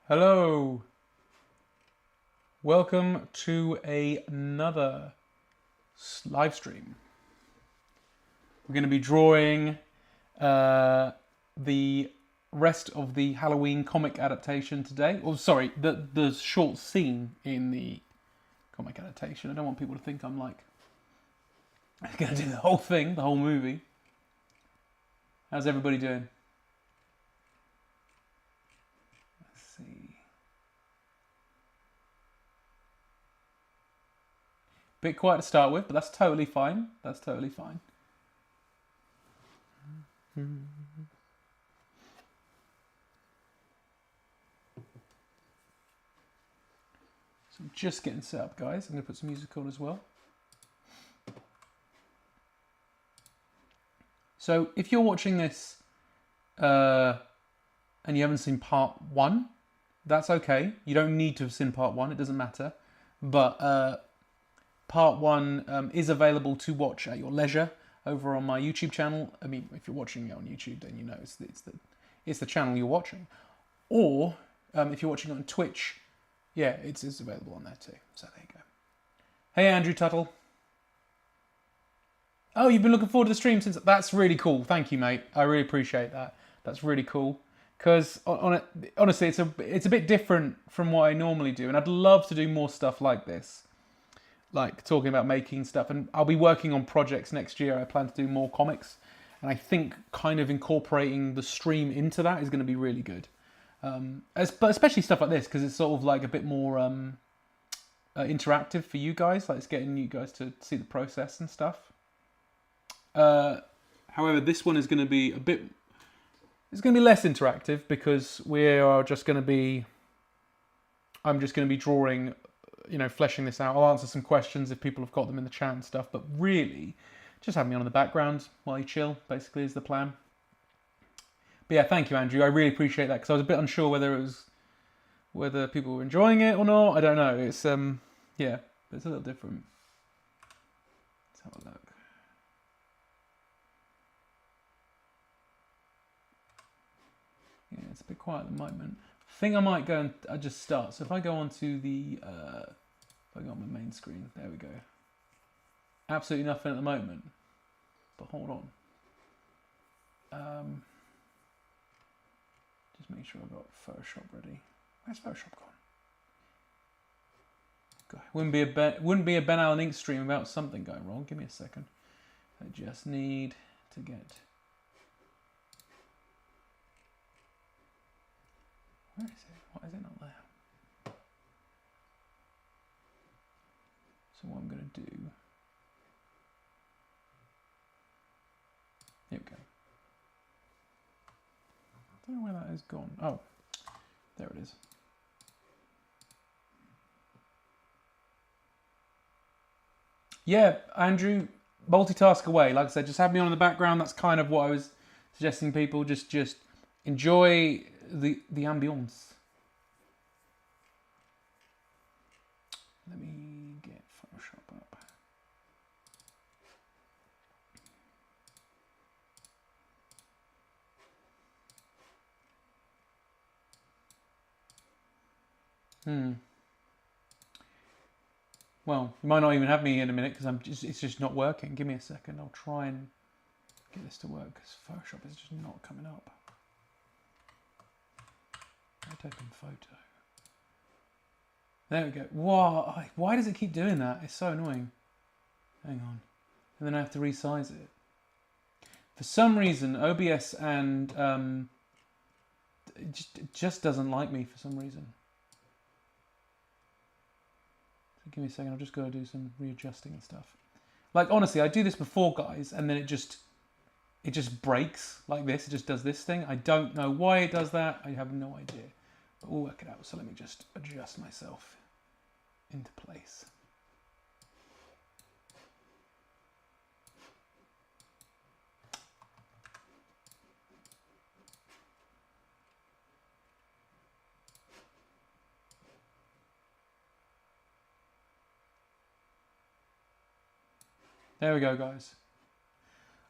Hello. Welcome to another live stream. We're going to be drawing the rest of the Halloween comic adaptation today. Oh, sorry, the short scene in the comic adaptation. I don't want people to think I'm like going to do the whole thing, the whole movie. How's everybody doing? Let's see. Bit quiet to start with, but that's totally fine. That's totally fine. So I'm just getting set up, guys. I'm going to put some music on as well. So if you're watching this and you haven't seen part 1, that's okay. You don't need to have seen part 1. It doesn't matter. But part 1 is available to watch at your leisure over on my YouTube channel. I mean, if you're watching it on YouTube, then you know it's the channel you're watching. Or if you're watching it on Twitch, yeah, it's available on there too. So there you go. Hey, Andrew Tuttle. Oh, you've been looking forward to the stream since... That's really cool. Thank you, mate. I really appreciate that. That's really cool. Because, honestly, it's a bit different from what I normally do. And I'd love to do more stuff like this. Like, talking about making stuff. And I'll be working on projects next year. I plan to do more comics. And I think kind of incorporating the stream into that is going to be really good. But especially stuff like this, because it's sort of like a bit more interactive for you guys. Like, it's getting you guys to see the process and stuff. However, this one is going to be it's going to be less interactive because I'm just going to be drawing, fleshing this out. I'll answer some questions if people have got them in the chat and stuff, but really, just have me on in the background while you chill, basically, is the plan. But yeah, thank you, Andrew. I really appreciate that because I was a bit unsure whether people were enjoying it or not. I don't know. It's, yeah, it's a little different. Let's have a look. Yeah, it's a bit quiet at the moment. I think I might go and just start. So if I go onto if I go on my main screen, there we go. Absolutely nothing at the moment. But hold on. Just make sure I've got Photoshop ready. Where's Photoshop gone? God, wouldn't be a Ben Allen Ink stream without something going wrong. Give me a second. I just need to get... Where is it? Why is it not there? So what I'm going to do... Here we go. I don't know where that has gone. Oh, there it is. Yeah, Andrew, multitask away. Like I said, just have me on in the background. That's kind of what I was suggesting people. Just enjoy the ambience. Let me get Photoshop up. Well, you might not even have me in a minute because it's just not working. Give me a second. I'll try and get this to work because Photoshop is just not coming up. I'll take a photo. There we go. Why does it keep doing that? It's so annoying. Hang on. And then I have to resize it. For some reason, OBS and it just doesn't like me for some reason. So give me a second. I've just got to do some readjusting and stuff. Like, honestly, I do this before, guys, and then it just breaks like this. It just does this thing. I don't know why it does that. I have no idea. But we'll work it out. So let me just adjust myself into place. There we go, guys.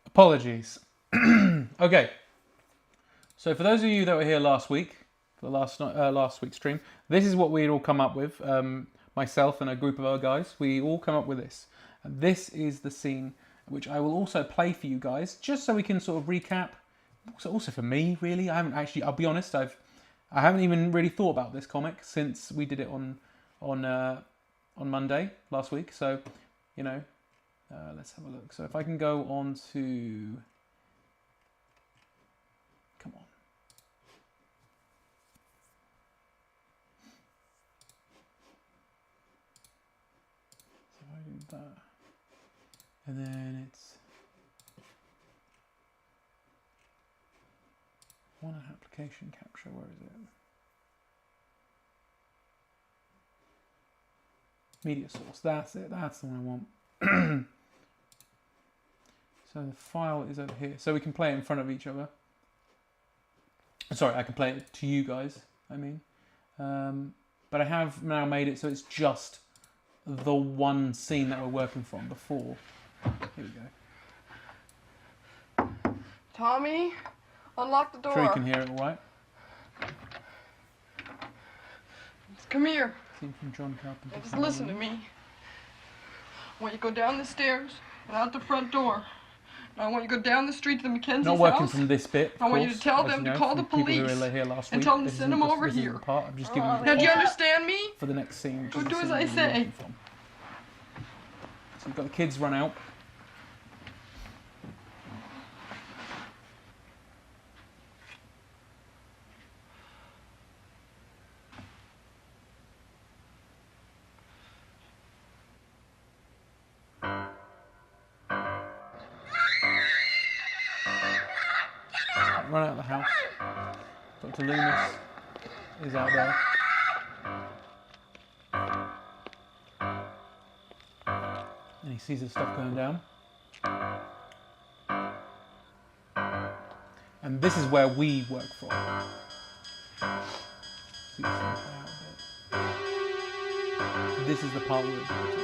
Apologies. Okay. So for those of you that were here last week, for the last week's stream. This is what we'd all come up with. Myself and a group of our guys, we all come up with this. And this is the scene which I will also play for you guys, just so we can sort of recap. Also for me, really, I haven't actually. I'll be honest, I haven't even really thought about this comic since we did it on Monday last week. So, you know, let's have a look. So if I can go on to, come on. So if I do that, and then it's one application capture. Where is it? Media source, that's it, that's the one I want. So the file is over here. So we can play it in front of each other. Sorry, I can play it to you guys, I mean. But I have now made it so it's just the one scene that we're working from before. Here we go. Tommy, unlock the door. Sure you can hear it all right. Come here. Scene from John Carpenter. Just listen to me. I want you to go down the stairs and out the front door. And I want you to go down the street to the Mackenzie's house. Not working from this bit. I want you to tell them to call the police and tell them to send them over here. I'm just giving you Now, do you understand me? for the next scene. Go do as I say. So we've got the kids run out. Run out of the house. Dr. Loomis is out there. And he sees the stuff going down. And this is where we work from. See this thing play out a bit. This is the part where it goes.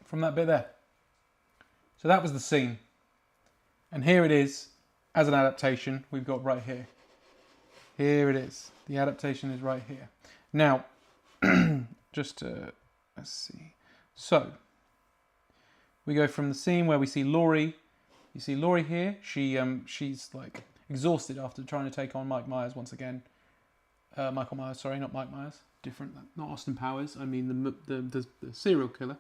From that bit there. So that was the scene. And here it is as an adaptation we've got right here. Here it is. The adaptation is right here. Now, just to, let's see. So, we go from the scene where we see Laurie. You see Laurie here. She's like exhausted after trying to take on Mike Myers once again. Michael Myers, sorry, not Mike Myers. Different, not Austin Powers. I mean the serial killer.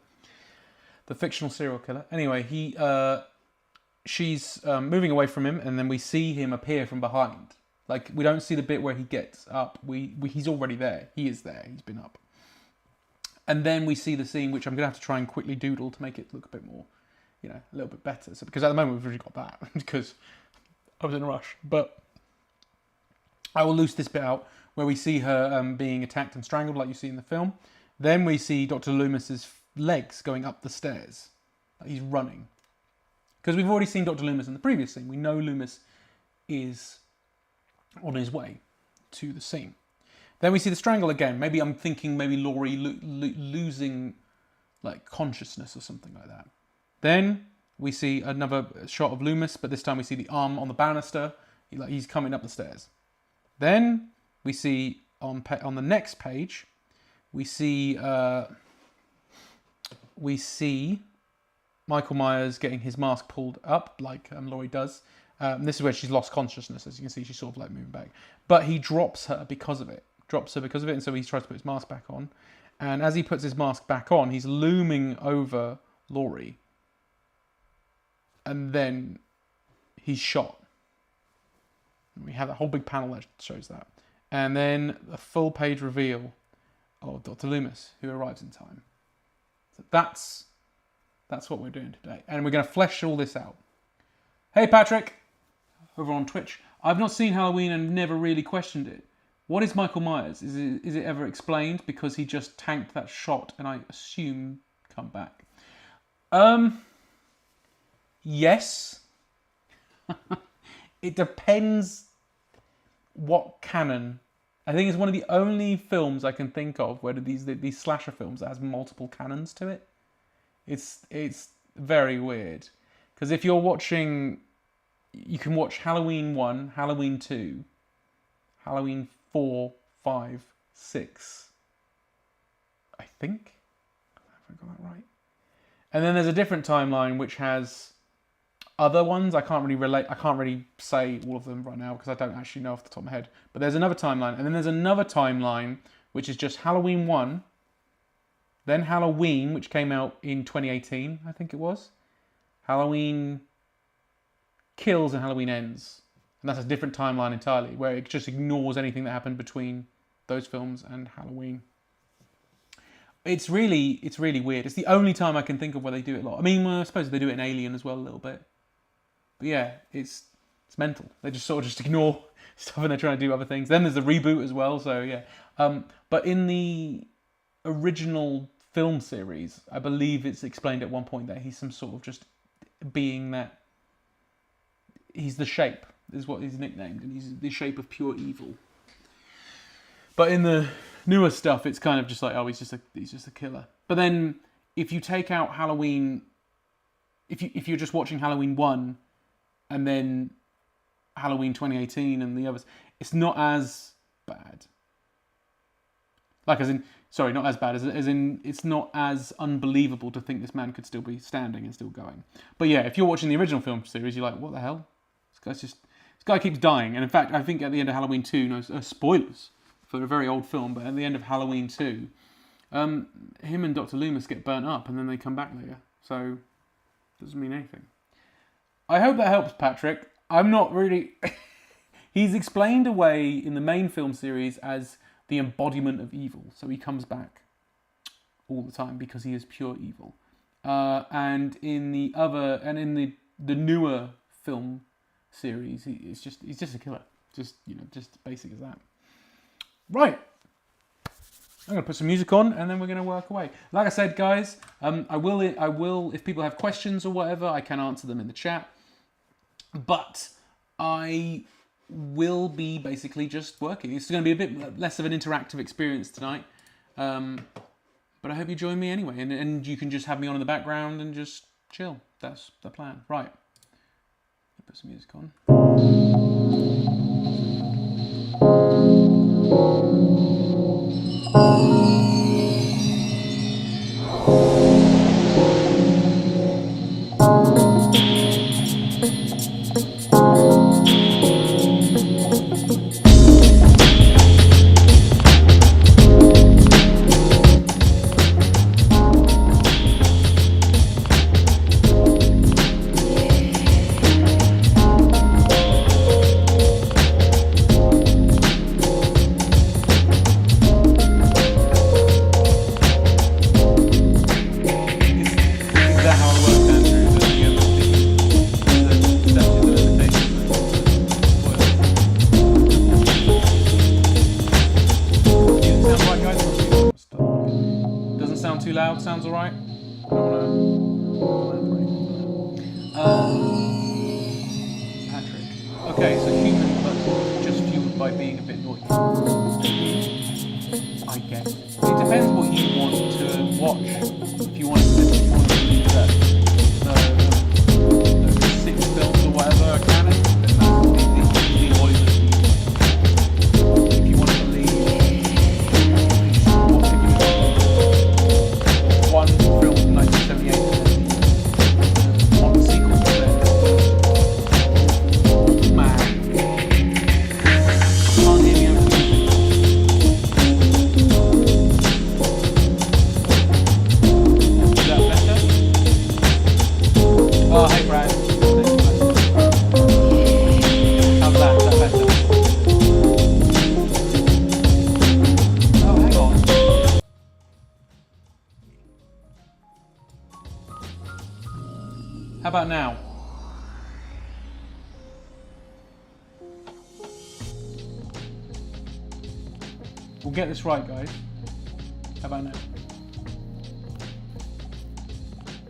The fictional serial killer. Anyway, she's moving away from him, and then we see him appear from behind. Like, we don't see the bit where he gets up. He's already there. He is there. He's been up. And then we see the scene, which I'm going to have to try and quickly doodle to make it look a bit more, you know, a little bit better. So, because at the moment we've already got that, because I was in a rush. But I will loose this bit out, where we see her being attacked and strangled, like you see in the film. Then we see Dr. Loomis's legs going up the stairs. Like he's running. Because we've already seen Dr. Loomis in the previous scene. We know Loomis is on his way to the scene. Then we see the strangle again. Maybe I'm thinking Laurie losing like consciousness or something like that. Then we see another shot of Loomis, but this time we see the arm on the banister. He's coming up the stairs. Then we see on the next page, we see Michael Myers getting his mask pulled up, like Laurie does. This is where she's lost consciousness. As you can see, she's sort of like moving back. But he drops her because of it. And so he tries to put his mask back on. And as he puts his mask back on, he's looming over Laurie. And then he's shot. And we have that whole big panel that shows that. And then a full page reveal of Dr. Loomis, who arrives in time. So that's what we're doing today. And we're going to flesh all this out. Hey, Patrick, over on Twitch. I've not seen Halloween and never really questioned it. What is Michael Myers? Is it ever explained? Because he just tanked that shot and I assume come back. Yes. It depends what canon. I think it's one of the only films I can think of where these slasher films that has multiple canons to it. It's very weird. Because if you're watching, you can watch Halloween 1, Halloween 2, Halloween 4, 5, 6. I think. Have I got that right? And then there's a different timeline which has other ones. I can't really say all of them right now because I don't actually know off the top of my head. But there's another timeline. And then there's another timeline which is just Halloween 1. Then Halloween, which came out in 2018, I think it was. Halloween Kills and Halloween Ends. And that's a different timeline entirely, where it just ignores anything that happened between those films and Halloween. It's really weird. It's the only time I can think of where they do it a lot. I mean, well, I suppose they do it in Alien as well a little bit. But yeah, it's mental. They just sort of just ignore stuff and they're trying to do other things. Then there's the reboot as well, so yeah. But in the original film series, I believe it's explained at one point that he's some sort of just being that he's the shape, is what he's nicknamed, and he's the shape of pure evil. But in the newer stuff, it's kind of just like, oh, he's just a killer. But then if you take out Halloween, if you're just watching Halloween 1 and then Halloween 2018 and the others, it's not as bad. Like as in, sorry, not as bad, as in it's not as unbelievable to think this man could still be standing and still going. But yeah, if you're watching the original film series, you're like, what the hell? This guy keeps dying. And in fact, I think at the end of Halloween 2, no spoilers for a very old film, but at the end of Halloween 2, him and Dr. Loomis get burnt up and then they come back later. So, doesn't mean anything. I hope that helps, Patrick. I'm not really... He's explained away in the main film series as the embodiment of evil. So he comes back all the time because he is pure evil. And in the newer film series, he's just a killer. Just basic as that. Right. I'm going to put some music on and then we're going to work away. Like I said, guys, I will, if people have questions or whatever, I can answer them in the chat. But I will be basically just working. It's going to be a bit less of an interactive experience tonight. But I hope you join me anyway. And you can just have me on in the background and just chill. That's the plan. Right. Put some music on. Sounds alright? Patrick. Okay, so human, but just fueled by being a bit noisy. I guess. It depends what you want to watch. If you want to leave the 6 films or whatever are canon, then that's the what is it. If you want to believe one film from 1978 and one sequel to it. Man. Can't hear me over the music. Is that better? Oh, hey Brad. How's that? Is that better? Oh, hang on. How about now? We'll get this right, guys. How about now?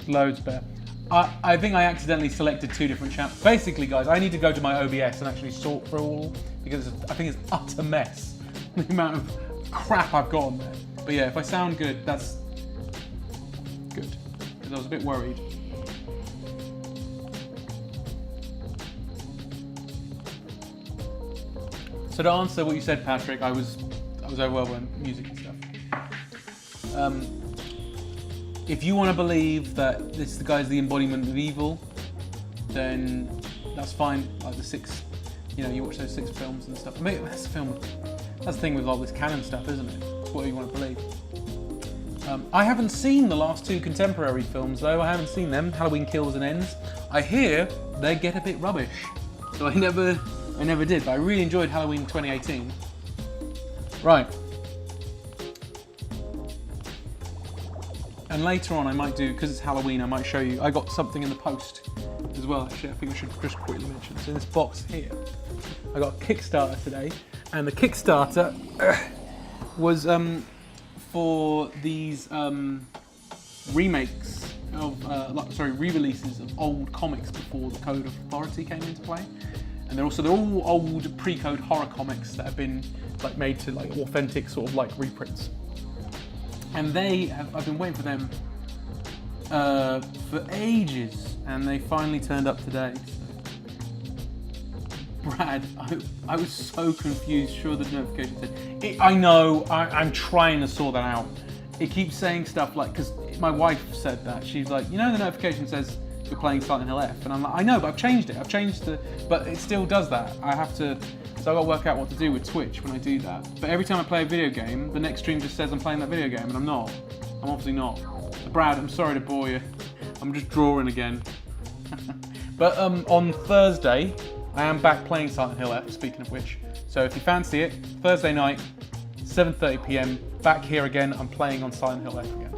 Loads better. I think I accidentally selected 2 different channels. Basically, guys, I need to go to my OBS and actually sort through all, because I think it's utter mess, the amount of crap I've got on there. But yeah, if I sound good, that's good, because I was a bit worried. So to answer what you said, Patrick, I was overwhelmed by music and stuff. If you want to believe that this guy's the embodiment of evil, then that's fine. Like the 6, you watch those 6 films and stuff. I mean, that's the thing with all this canon stuff, isn't it? It's what you want to believe. I haven't seen the last 2 contemporary films though. I haven't seen them. Halloween Kills and Ends. I hear they get a bit rubbish, so I never did. But I really enjoyed Halloween 2018. Right. And later on I might do, because it's Halloween, I might show you, I got something in the post as well actually, I think I should just quickly mention. So in this box here, I got a Kickstarter today, and the Kickstarter was for these remakes of, re-releases of old comics before the Code of Authority came into play. And they're all old pre-code horror comics that have been like made to like authentic sort of like reprints. And I've been waiting for them for ages, and they finally turned up today. So. Brad, I was so confused. Sure, the notification said, I know, I'm trying to sort that out. It keeps saying stuff like, because my wife said that. She's like, the notification says you're playing Silent Hill F. And I'm like, I know, but I've changed it. But it still does that. So I've got to work out what to do with Twitch when I do that. But every time I play a video game, the next stream just says I'm playing that video game, and I'm not. I'm obviously not. Brad, I'm sorry to bore you. I'm just drawing again. But on Thursday, I am back playing Silent Hill F, speaking of which. So if you fancy it, Thursday night, 7:30 PM, back here again, I'm playing on Silent Hill F again.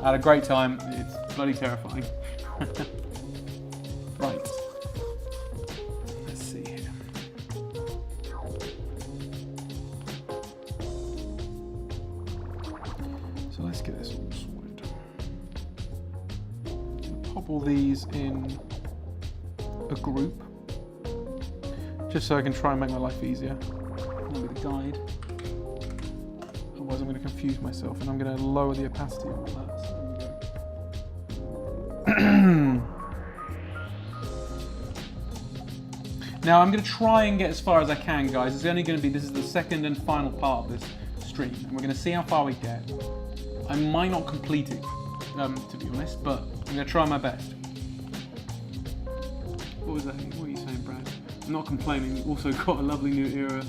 I had a great time, it's bloody terrifying. Right. Let's see here. So let's get this all sorted. Pop all these in a group, just so I can try and make my life easier. That'll be the guide. Otherwise I'm going to confuse myself, and I'm going to lower the opacity of all that. So there we go. Now I'm going to try and get as far as I can, guys. It's only going to be, this is the second and final part of this stream, and we're going to see how far we get. I might not complete it, to be honest, but I'm going to try my best. What was that? What are you saying, Brad? I'm not complaining. We've also got a lovely new era,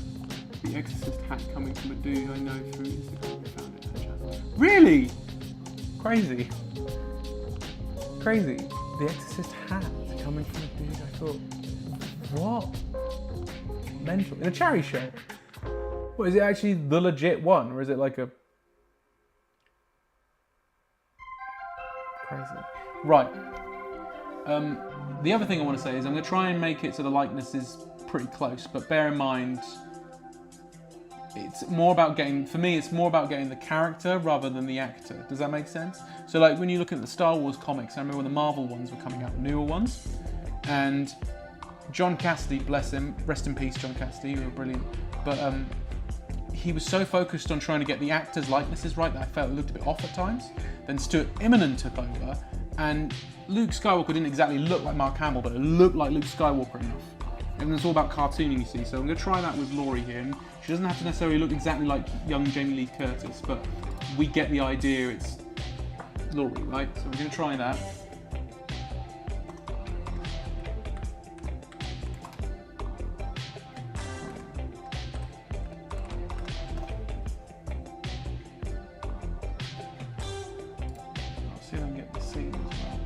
The Exorcist hat coming from a dude I know through Instagram. We found it in the chat. Really? Crazy. Crazy. The Exorcist hat coming from a dude I thought. What? Mental. In a charity shop? What, is it actually the legit one, or is it like a... Crazy. Right. The other thing I want to say is I'm going to try and make it so the likeness is pretty close, but bear in mind, it's more about getting, for me, it's more about getting the character rather than the actor. Does that make sense? So like when you look at the Star Wars comics, I remember when the Marvel ones were coming out, newer ones, and John Cassidy, bless him, rest in peace, John Cassidy, you were brilliant. But he was so focused on trying to get the actors' likenesses right that I felt it looked a bit off at times. Then Stuart Immonen took over, and Luke Skywalker didn't exactly look like Mark Hamill, but it looked like Luke Skywalker enough. And it's all about cartooning, you see. So I'm going to try that with Laurie here. And she doesn't have to necessarily look exactly like young Jamie Lee Curtis, but we get the idea. It's Laurie, right? So we're going to try that. See if I can get the scene as well.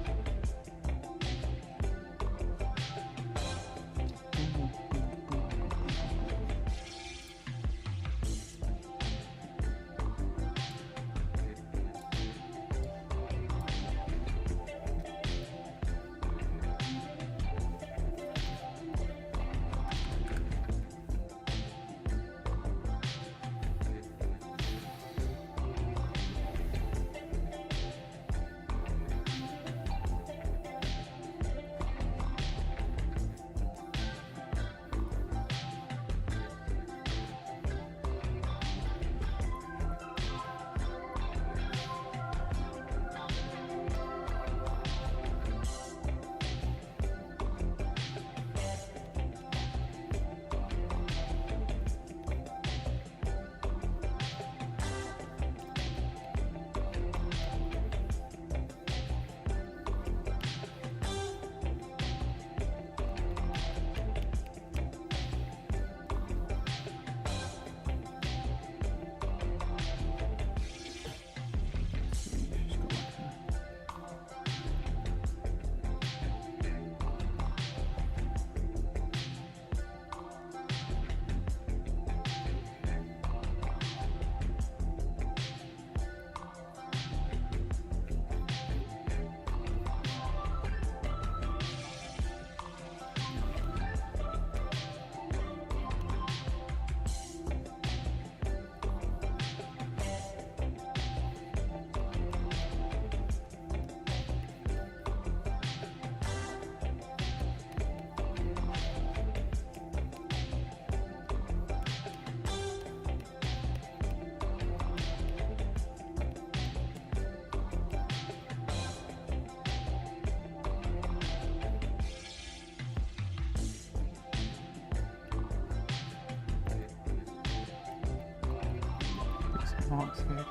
Mark's here.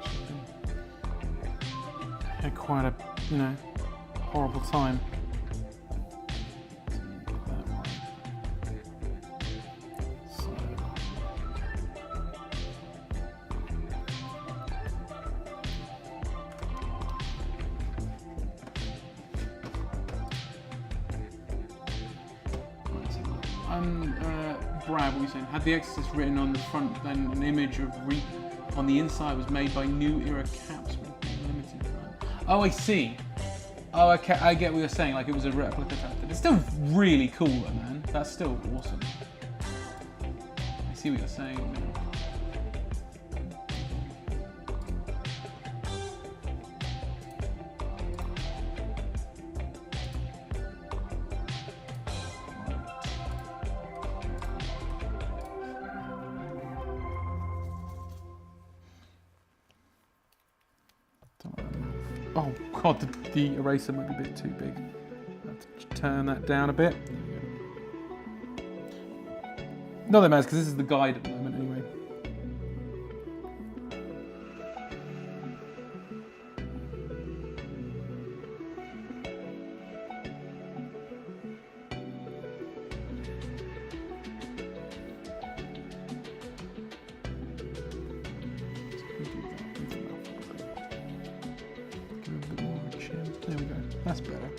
Had quite a, you know, horrible time. Brad, what were you saying? Had the Exorcist written on the front, then an image of Reap on the inside was made by New Era caps with limited run. Oh, I see. Oh, okay, I get what you're saying. Like it was a replica type. It's still really cool, though, man. That's still awesome. I see what you're saying. Man. Oh god, the eraser might be a bit too big. I have to turn that down a bit. Not that matters, because this is the guide at the moment anyway. There we go. That's better.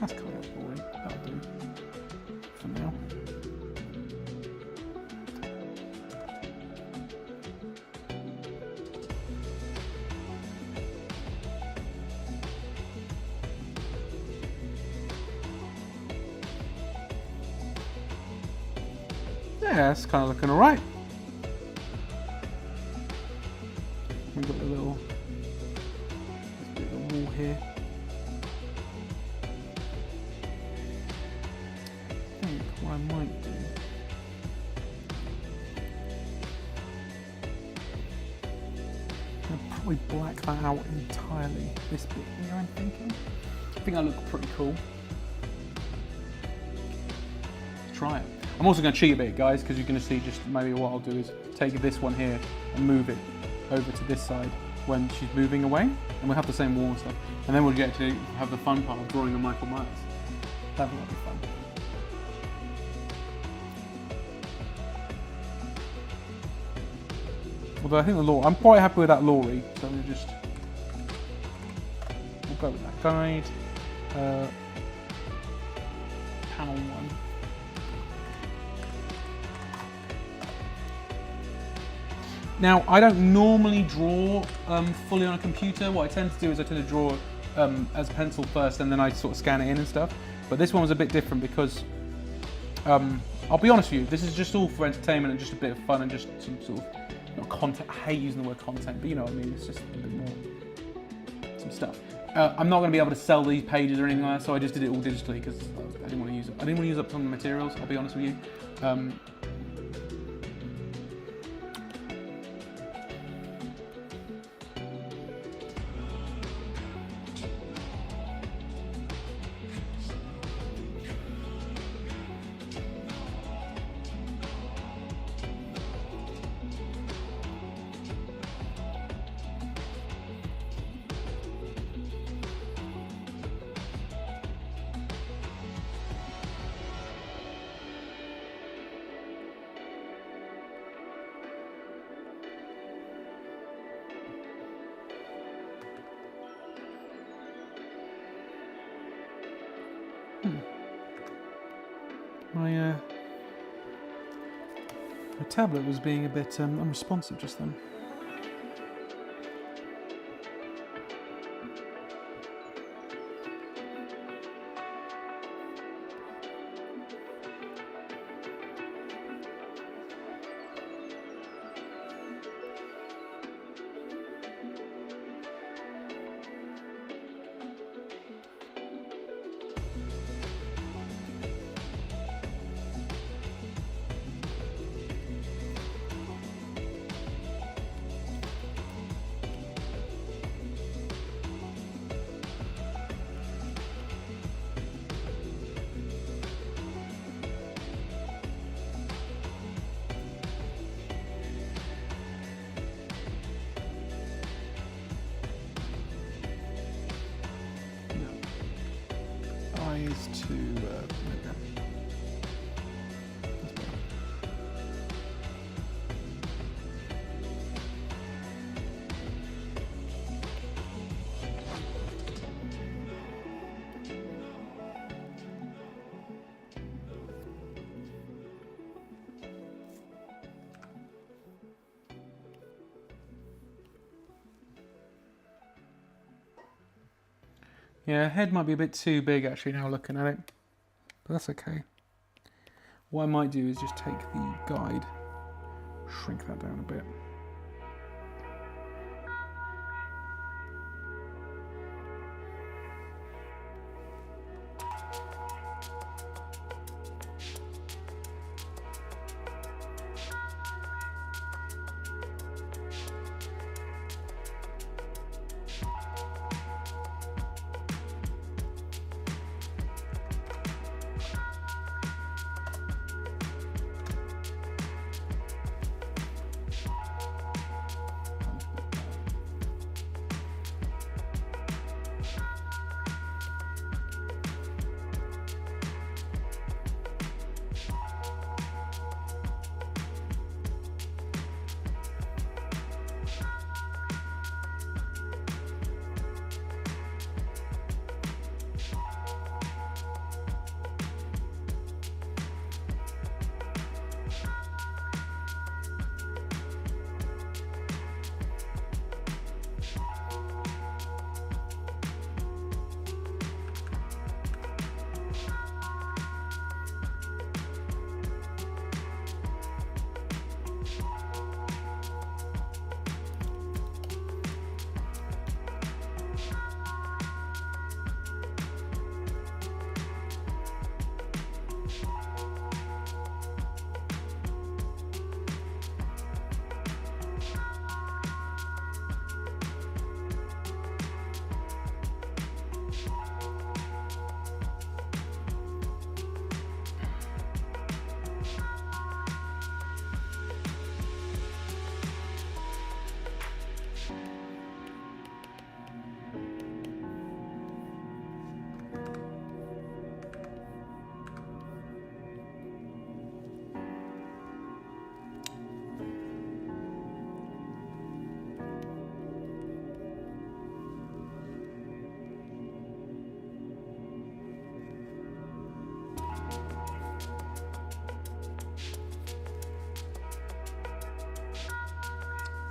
That's kind of boring. That'll do for now. Yeah, it's kind of looking alright. We've got the little bit of the wall here. What I might do I'll probably black that out entirely, this bit here I'm thinking. I think that looks pretty cool. Let's try it. I'm also going to cheat a bit, guys, because you're going to see just maybe what I'll do is take this one here and move it over to this side when she's moving away, and we'll have the same wall and stuff, and then we'll get to have the fun part of drawing a Michael Myers. That'll be fun. Although I think I'm quite happy with that Laurie, so we'll go with that guide. Panel 1. Now, I don't normally draw fully on a computer. What I tend to do is I tend to draw as pencil first, and then I sort of scan it in and stuff. But this one was a bit different because, I'll be honest with you, this is just all for entertainment and just a bit of fun and just some sort of, not content, I hate using the word content, but you know what I mean, it's just a bit more, some stuff. I'm not going to be able to sell these pages or anything like that, so I just did it all digitally because I didn't want to use it. I didn't want to use up some of the materials, I'll be honest with you. My tablet was being a bit unresponsive just then. these to there we go. That's better. Yeah, head might be a bit too big actually now looking at it, but that's okay. What I might do is just take the guide, shrink that down a bit.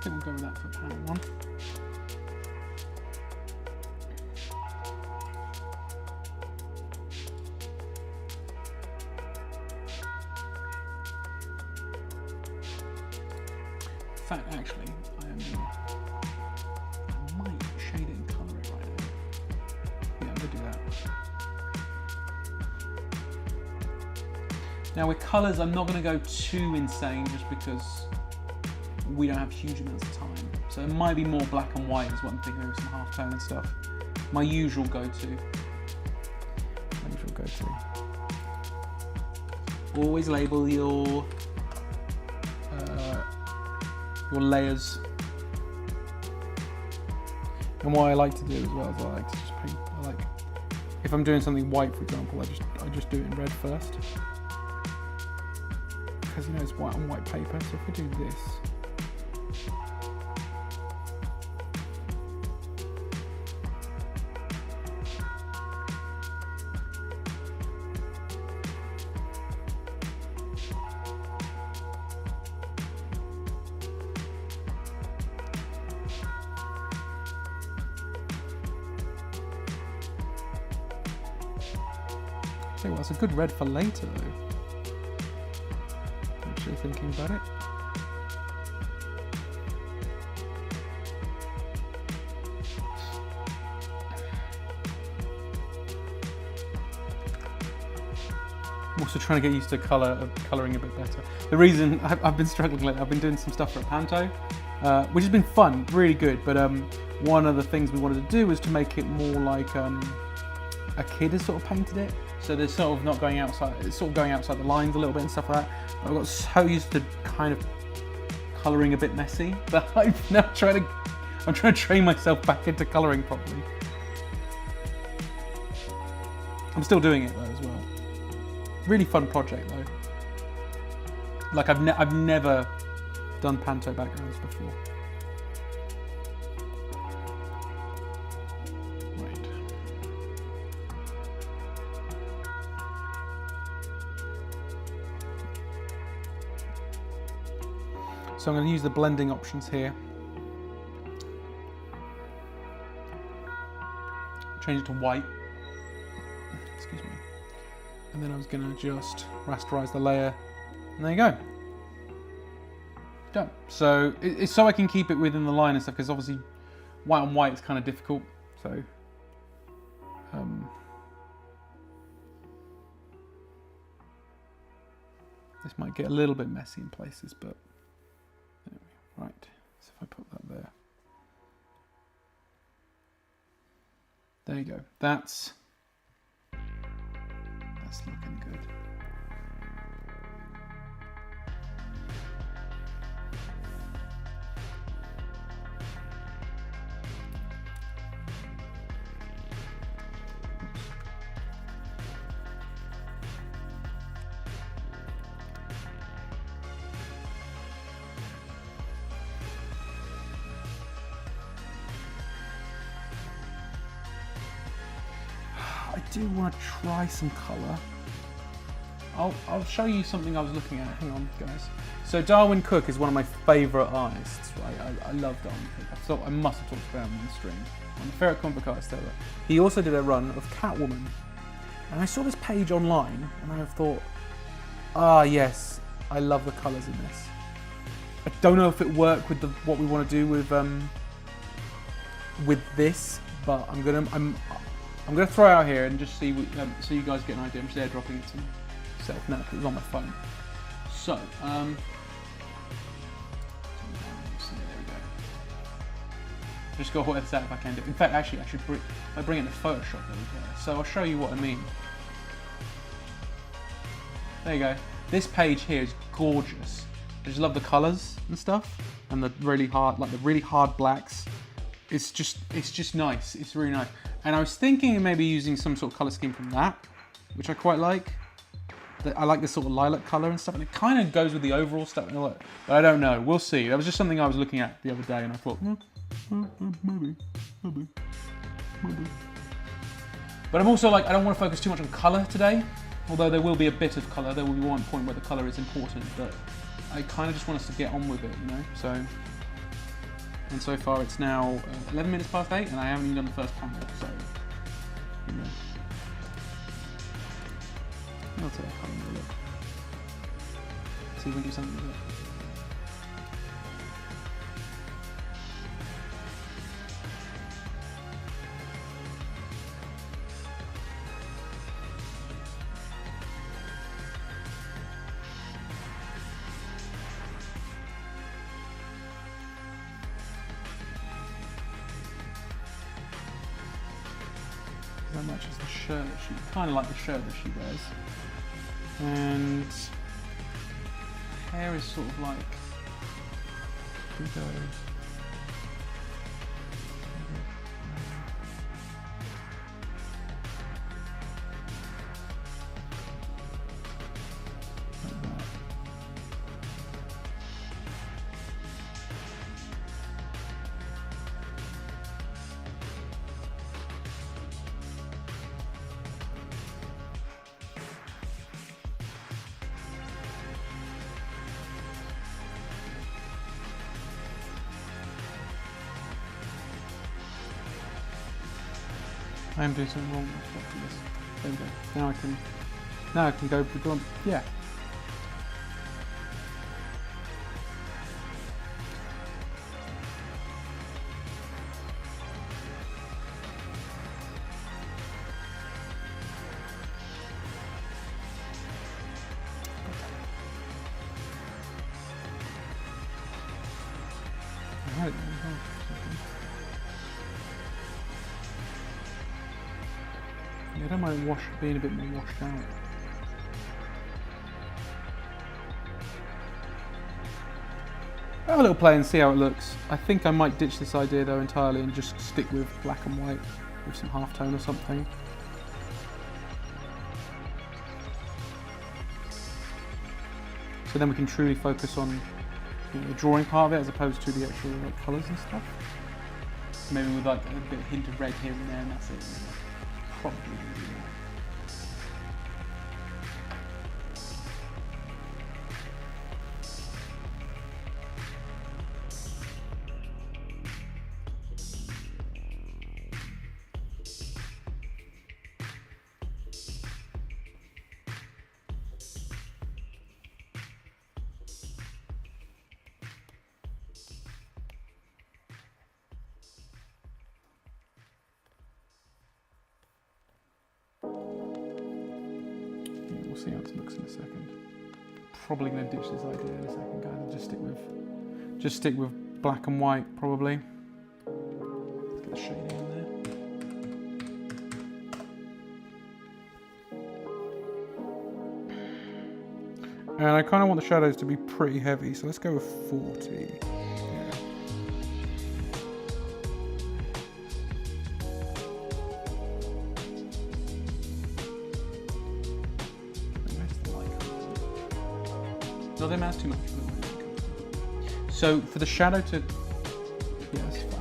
I think we'll go with that for panel 1. In fact, actually, I might shade it and colour it right now. Yeah, I'm going to do that. Now with colours, I'm not going to go too insane just because we don't have huge amounts of time. So it might be more black and white is what I'm thinking, maybe some halftone and stuff. My usual go-to. Always label your layers. And what I like to do as well is I like to just paint. If I'm doing something white, for example, I just do it in red first. Because you know it's white on white paper. So if I do this. Okay, well, it's a good red for later, though. Actually thinking about it. I'm also trying to get used to colouring a bit better. The reason I've been struggling lately, I've been doing some stuff for Panto, which has been fun, really good. But one of the things we wanted to do was to make it more like a kid has sort of painted it. So they're sort of not going outside, it's sort of going outside the lines a little bit and stuff like that. I got so used to kind of colouring a bit messy that I'm now trying to train myself back into colouring properly. I'm still doing it though as well. Really fun project though. Like I've never done panto backgrounds before. Right. So I'm going to use the blending options here. Change it to white. Excuse me. And then I was going to just rasterize the layer. And there you go. Done. So it's so I can keep it within the line and stuff, because obviously white on white is kind of difficult. So this might get a little bit messy in places, but anyway, right. So if I put that there. There you go. That's looking good. I do want to try some colour. I'll show you something I was looking at. Hang on, guys. So Darwin Cook is one of my favourite artists, right? I love Darwin Cook. I thought I must have talked about him on the stream. I'm a favourite comic book artist ever. He also did a run of Catwoman. And I saw this page online and I thought, ah yes, I love the colours in this. I don't know if it worked with what we want to do with this, but I'm gonna throw it out here and just see so you guys get an idea. I'm just airdropping it to myself now because it's on my phone. So, there we go. Just go work this out if I can do it. In fact, actually, I bring it to Photoshop. There we go. So I'll show you what I mean. There you go. This page here is gorgeous. I just love the colours and stuff, and the really hard blacks. It's just nice. It's really nice. And I was thinking of maybe using some sort of colour scheme from that, which I quite like. I like this sort of lilac colour and stuff, and it kind of goes with the overall stuff. But I don't know. We'll see. That was just something I was looking at the other day, and I thought, maybe. But I'm also like, I don't want to focus too much on colour today, although there will be a bit of colour. There will be one point where the colour is important, but I kind of just want us to get on with it, you know? And so far it's now 11 minutes past 8 and I haven't even done the first panel, so, you know. I'll take a look. See if we can do something with it. That matches the shirt that she, kind of like the shirt that she wears. And hair is sort of like, here we go. Like that. I am doing something wrong. There we go. Now I can go on. Yeah. Alright. Yeah, I don't mind being a bit more washed out. Have a little play and see how it looks. I think I might ditch this idea though entirely and just stick with black and white with some halftone or something. So then we can truly focus on the drawing part of it as opposed to the actual like, colours and stuff. Maybe with like a bit of hint of red here and there, and that's it. Probably gonna do that. We'll see how it looks in a second. Probably going to ditch this idea in a second, guys. And just stick with black and white, probably. Let's get the shading in there. And I kind of want the shadows to be pretty heavy, so let's go with 40. No, they mask too much. So for the shadow to, yeah, that's fine.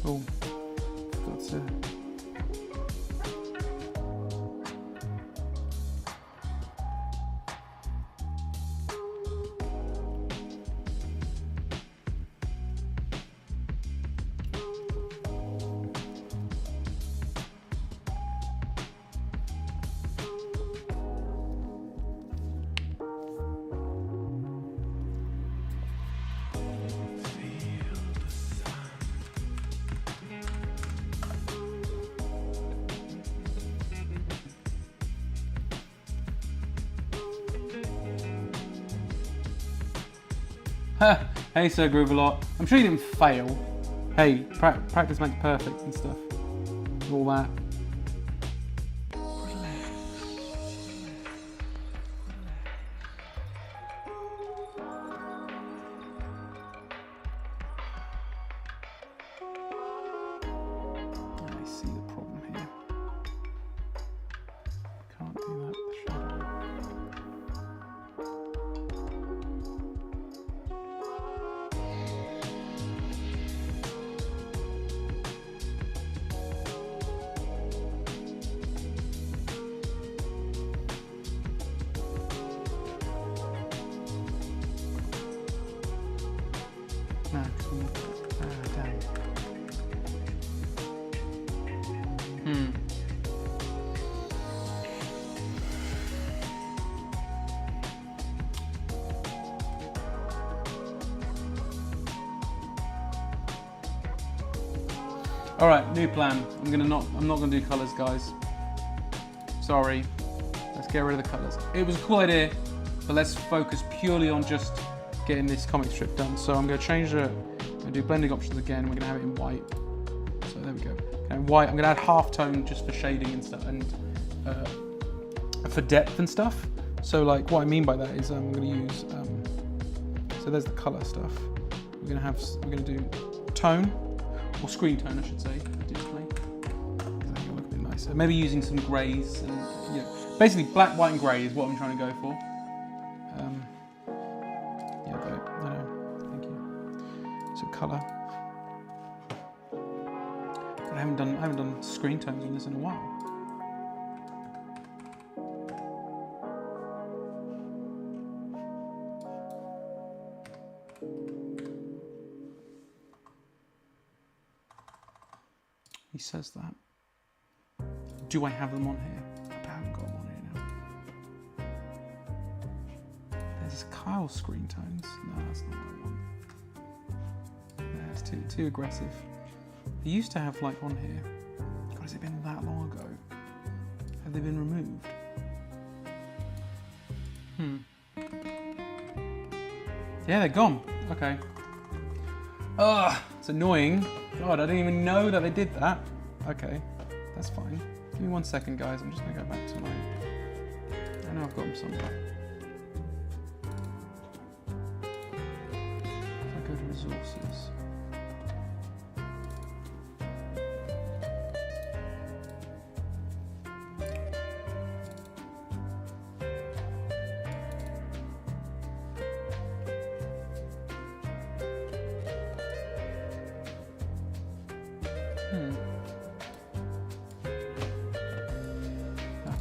Oh, that's it. Hey, Sir Groovalot. I'm sure you didn't fail. Hey, practice makes perfect and stuff. All that. I see the problem here. Can't do that. All right, new plan. I'm not gonna do colors, guys. Sorry. Let's get rid of the colors. It was a cool idea, but let's focus purely on just getting this comic strip done. So I'm gonna change the. I'm gonna do blending options again. We're gonna have it in white. So there we go. Okay, white. I'm gonna add half tone just for shading and stuff and for depth and stuff. So like what I mean by that is I'm gonna use. So there's the color stuff. We're gonna do tone. Or screen tone, I should say, digitally. Because it'll look a bit nicer. Maybe using some greys and basically black, white, and grey is what I'm trying to go for. Yeah, no, thank you. So colour. I haven't done screen tones on this in a while. He says that. Do I have them on here? I haven't got them on here tile screen tones. No, that's not what I want. No, it's too aggressive. I used to have like on here. God, has it been that long ago? Have they been removed? Yeah, they're gone. Okay. Ugh, it's annoying. God, I didn't even know that they did that. Okay, that's fine. Give me 1 second, guys. I'm just gonna go back to my... I know I've got them somewhere. If I go to resources...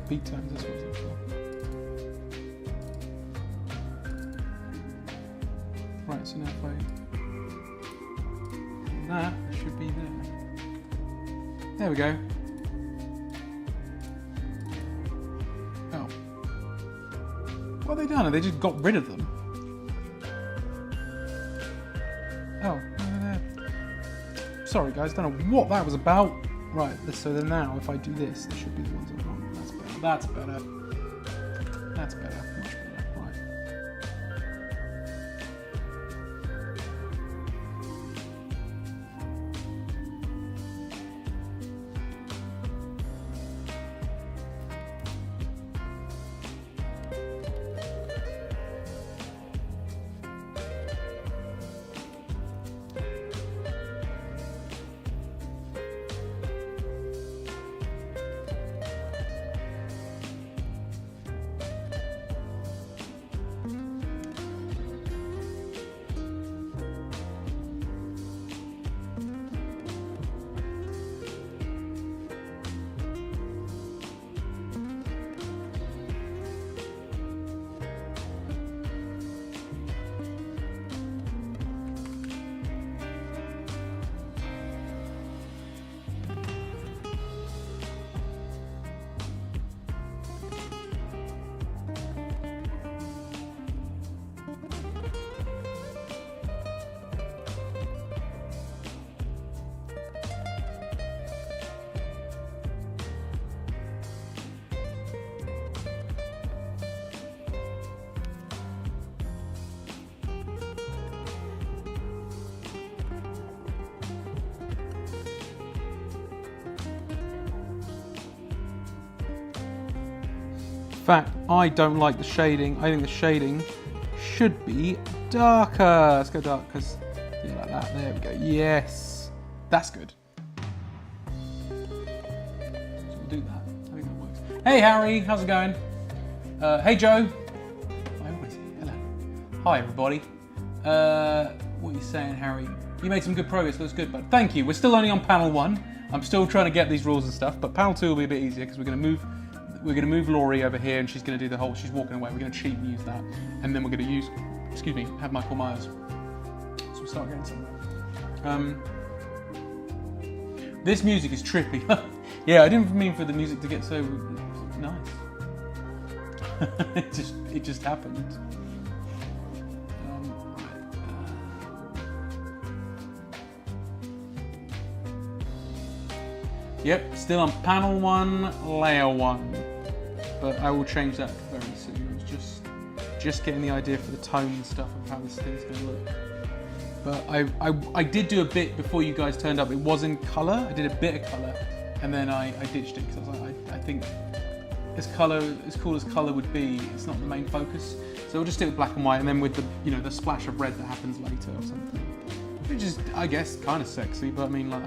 Beat tones, that's what I was looking for. Right, so now if I... That should be there. There we go. Oh. What have they done? Have they just got rid of them? Oh, they're there. Sorry guys, don't know what that was about. Right, so then now if I do this, there should be the ones I want. That's better. That's better. Much better. Right. In fact, I don't like the shading. I think the shading should be darker. Let's go dark, because yeah, like that. There we go. Yes, that's good. So we'll do that. I think that works. Hey Harry, how's it going? Hey Joe. I always say hello. Hi everybody. What are you saying, Harry? You made some good progress. Looks good, but thank you. We're still only on panel 1. I'm still trying to get these rules and stuff, but panel 2 will be a bit easier because we're going to move. We're going to move Laurie over here and she's going to do the whole, she's walking away. We're going to cheat and use that. And then we're going to use, excuse me, have Michael Myers. So we'll start getting somewhere. This music is trippy. Yeah, I didn't mean for the music to get so nice. it just happened. Yep, still on panel 1, layer 1. But I will change that very soon. I was just getting the idea for the tone and stuff of how this thing's going to look. But I did do a bit before you guys turned up. It was in colour. I did a bit of colour, and then I ditched it because I was like, I think as cool as colour would be, it's not the main focus. So we'll just stick with black and white, and then with the the splash of red that happens later or something. Which is, I guess, kind of sexy. But I mean, like,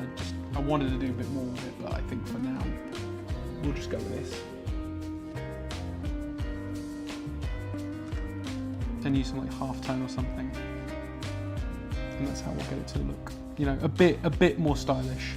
I wanted to do a bit more with it, but I think for now we'll just go with this. Then use some like half tone or something, and that's how we'll get it to look, a bit more stylish.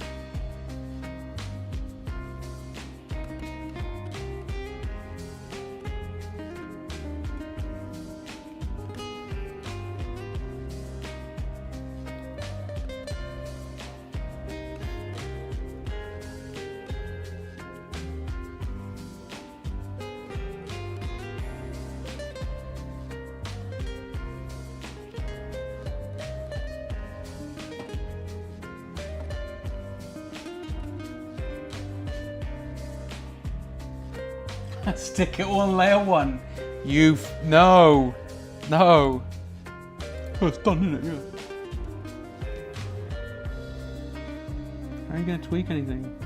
Stick it all on layer 1. No. Oh, it's done, isn't it? Yeah. Are you going to tweak anything?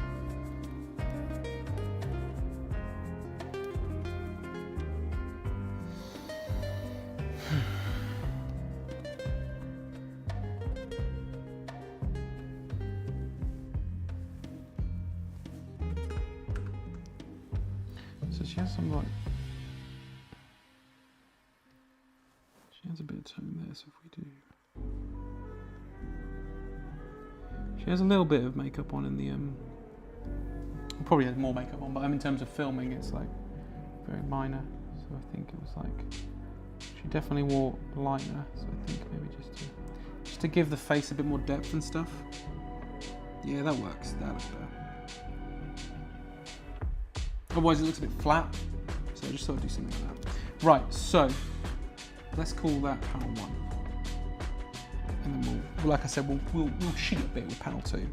So she has some like... She has a bit of tone there, so if we do... She has a little bit of makeup on in the... Probably has more makeup on, but in terms of filming, it's like very minor. So I think it was like... She definitely wore liner, so I think maybe just to give the face a bit more depth and stuff. Yeah, that works. That looks better. Otherwise it looks a bit flat, so I just thought I'd do something like that. Right, so let's call that panel 1. And then we'll like I said, we'll cheat a bit with panel 2.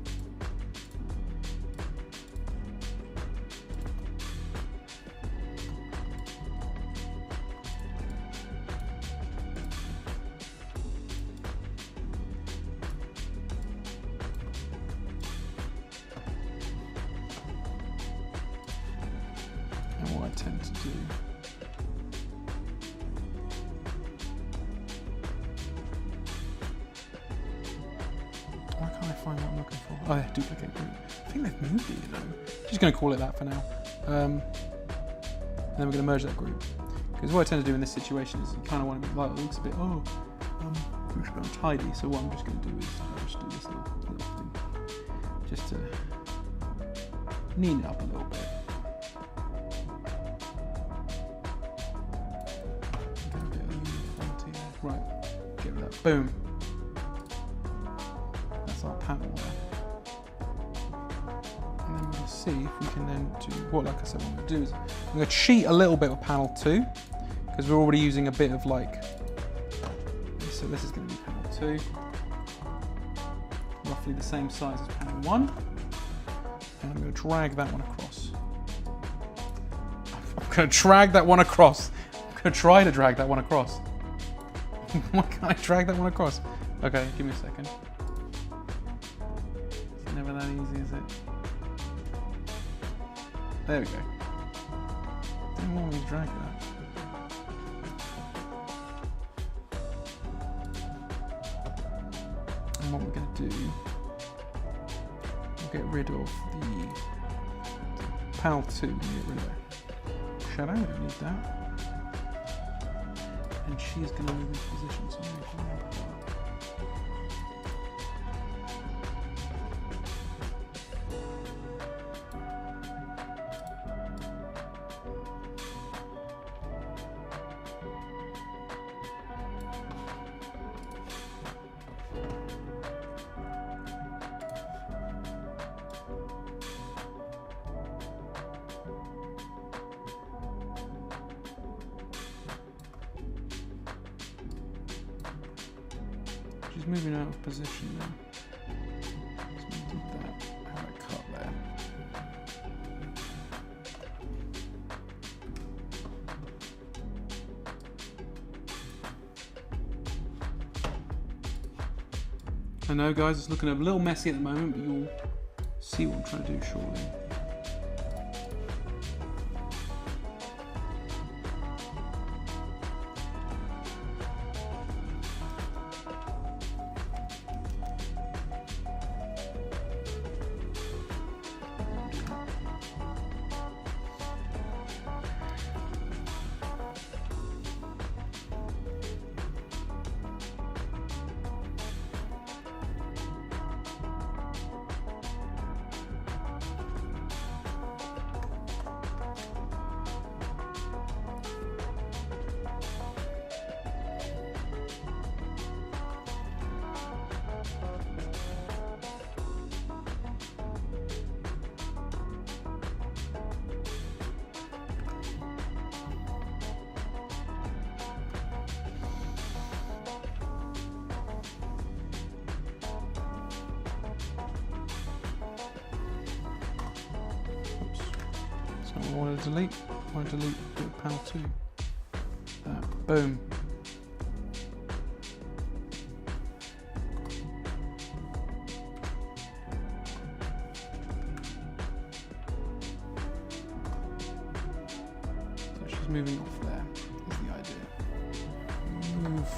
And what I tend to do why can't I find what I'm looking for? Oh, yeah, duplicate group. I think they've moved it, you know. Just going to call it that for now. And then we're going to merge that group. Because what I tend to do in this situation is you kind of want to be like, it looks a bit, untidy. So what I'm just going to do is just do this little thing. Just to neaten it up a little bit. Right, get rid of that. Boom. That's our panel there. And then we'll see if we can then do what, like I said, what I'm going to do is I'm going to cheat a little bit with panel 2 because we're already using a bit of like. So this is going to be panel 2, roughly the same size as panel 1, and I'm going to drag that one across. I'm going to drag that one across. I'm going to try to drag that one across. Why can't I drag that one across? Okay, give me a second. It's never that easy, is it? There we go. Didn't want me to drag that. And what we're going to do, we'll get rid of the panel 2. We'll get rid of that shadow, we don't need that. And she's going to move into position, so I'm going to grab that. She's moving out of position now. So we did that. Have that cut there. I know, guys, it's looking a little messy at the moment, but you'll see what I'm trying to do shortly. Oops. That's not what I wanted to delete. If I delete panel 2. Boom. So she's moving off there, is the idea. Move.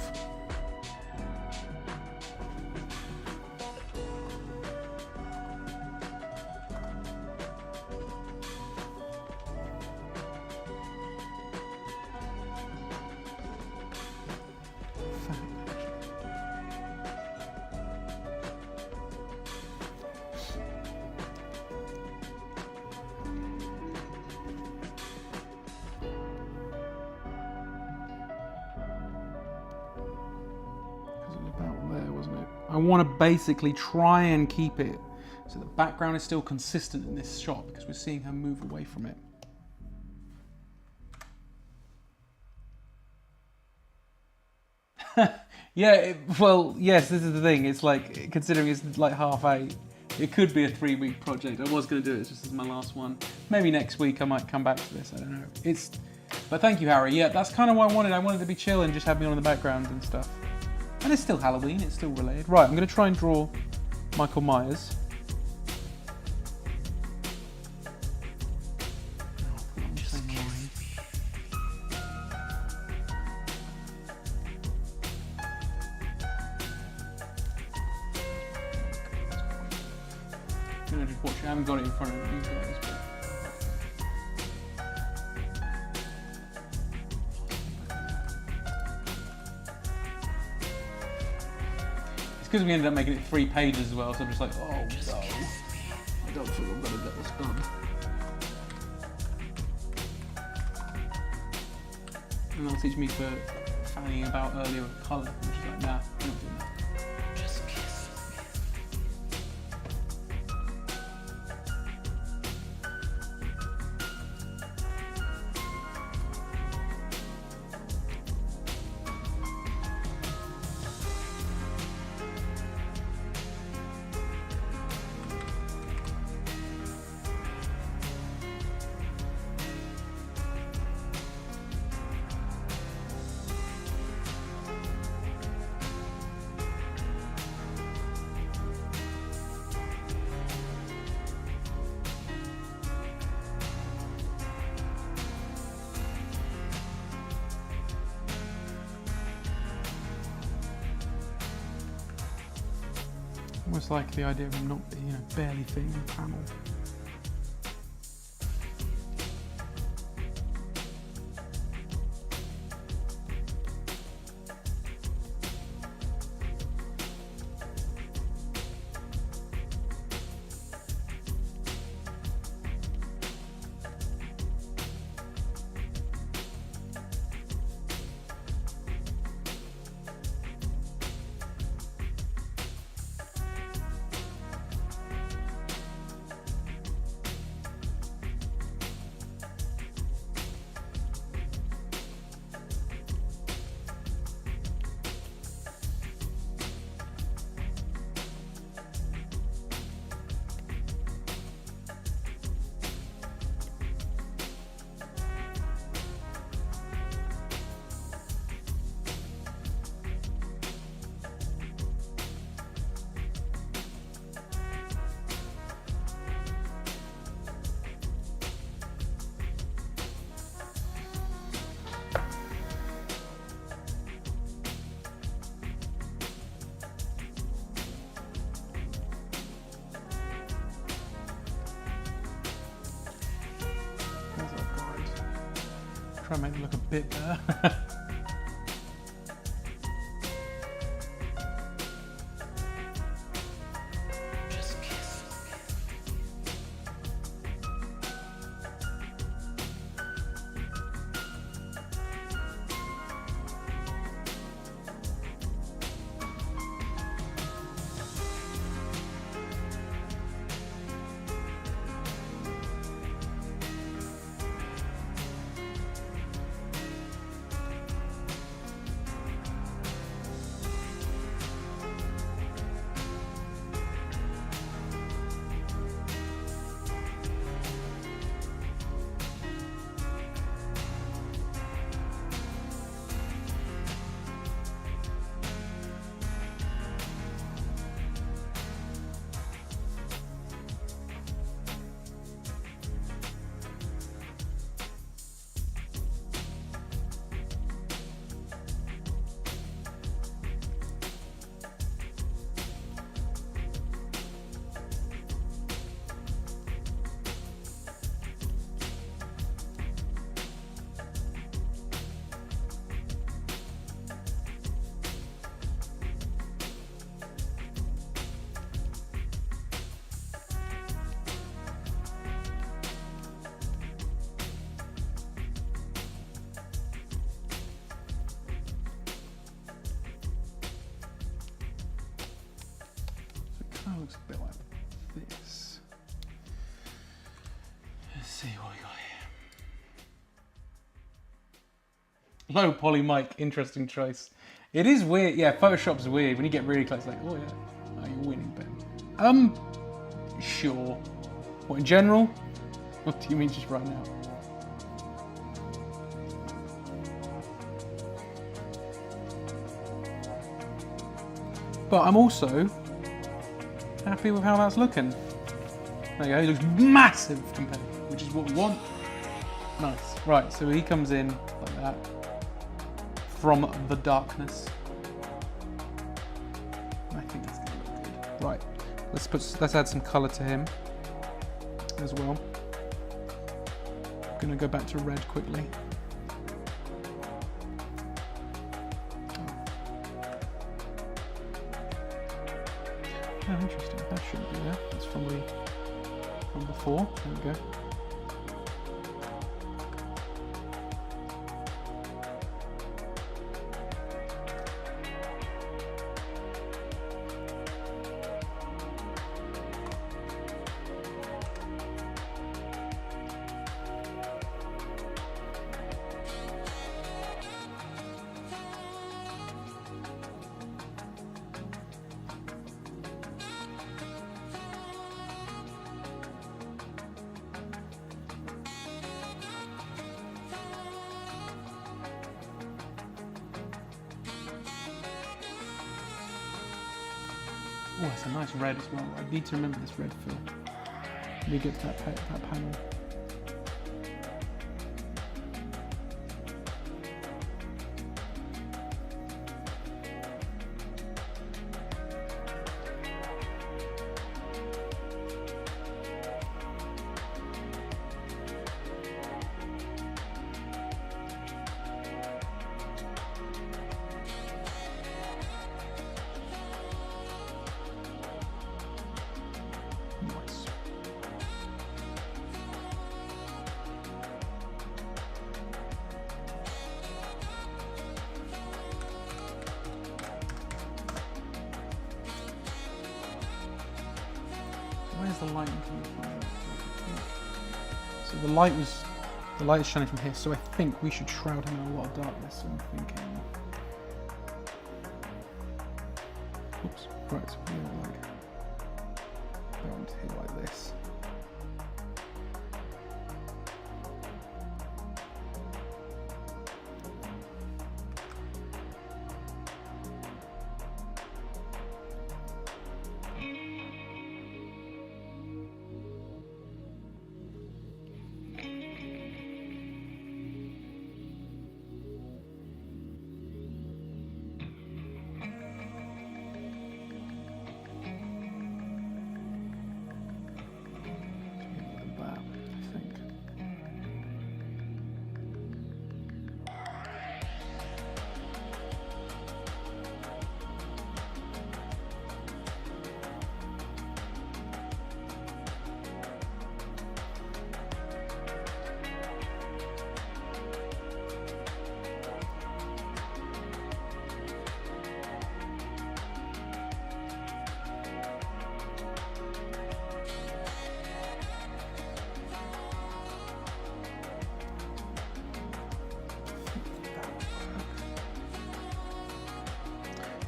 I want to basically try and keep it so the background is still consistent in this shot because we're seeing her move away from it. Yeah, well, yes, this is the thing. It's like, considering it's like 8:30, it could be a 3-week project. I was going to do it just as my last one. Maybe next week I might come back to this. I don't know. But thank you, Harry. Yeah, that's kind of what I wanted. I wanted to be chill and just have me on in the background and stuff. And it's still Halloween, it's still related. Right, I'm going to try and draw Michael Myers. I'm going to just watch it. I haven't got it in front of you guys. But... because we ended up making it 3 pages as well, so I'm just like, oh no, I don't think I'm gonna get this done. And that'll teach me for fanning about earlier with colour, which is like, nah, I'm not doing that. Almost like the idea of him not, barely fitting in the panel. Try and make it look a bit better. looks a bit like this. Let's see what we got here. Low poly mic, interesting choice. It is weird. Yeah, Photoshop's weird. When you get really close, like, oh yeah, oh, you're winning, Ben. Sure. What, in general? What do you mean just right now? But I'm also happy with how that's looking. There you go, he looks massive compared, which is what we want. Nice. Right, so he comes in like that. From the darkness. I think that's gonna look good. Right, let's add some colour to him as well. I'm gonna go back to red quickly. Oh, interesting. That shouldn't be there. That's from before. There we go. Oh, that's a nice red as well. I need to remember this red fill. Let me get to that panel. Where's the light coming from? So the light is shining from here, so I think we should shroud him in a lot of darkness. So I'm thinking, oops, right, so we're like going to here like this.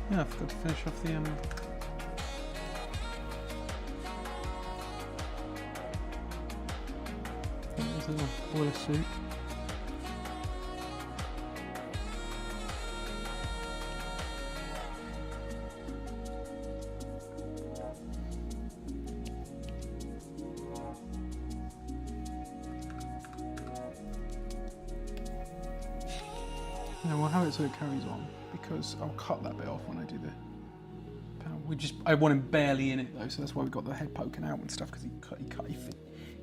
Yeah, I forgot to finish off the there's a boiler suit. Yeah, we'll have it so it carries on, because I'll cut that bit off when I do the panel. I want him barely in it though, so that's why we've got the head poking out and stuff, because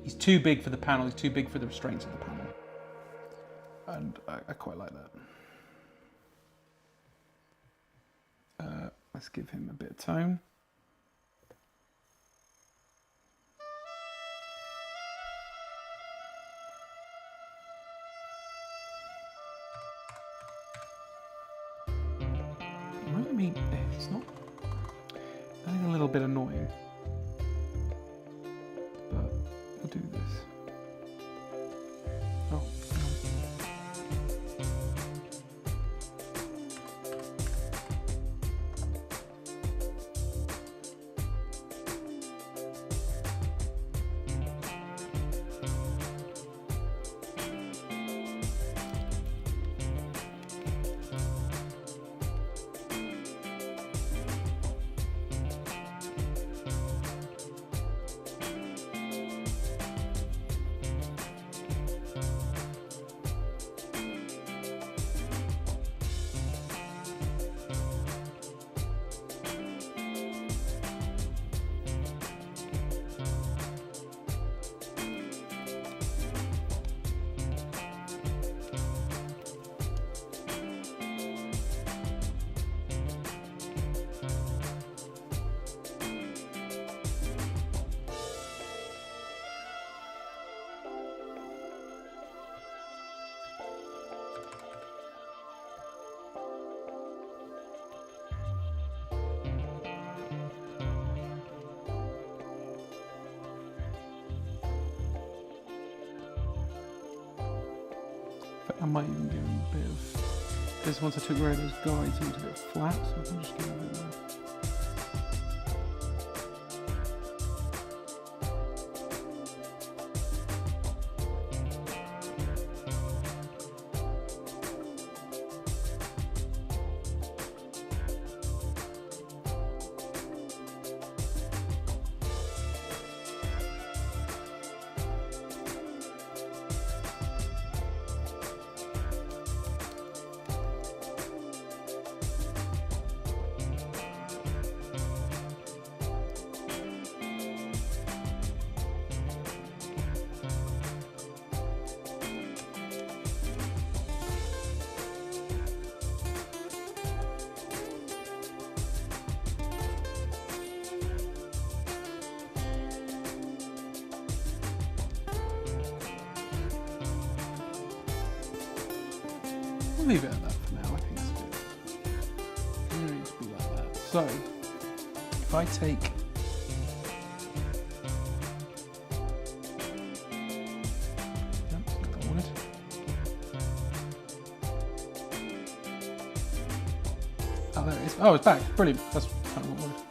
he's too big for the panel, he's too big for the restraints of the panel. And I quite like that. Let's give him a bit of tone. It's not. I think a little bit annoying I might even give him a bit of this. Once I took away those guides, he was a bit flat, so I'll just give him a bit more. I'll leave it at that for now. I think it's good. It needs to be like that. So, if I take oh, there it is. Oh, it's back. Brilliant. That's kind of what I wanted.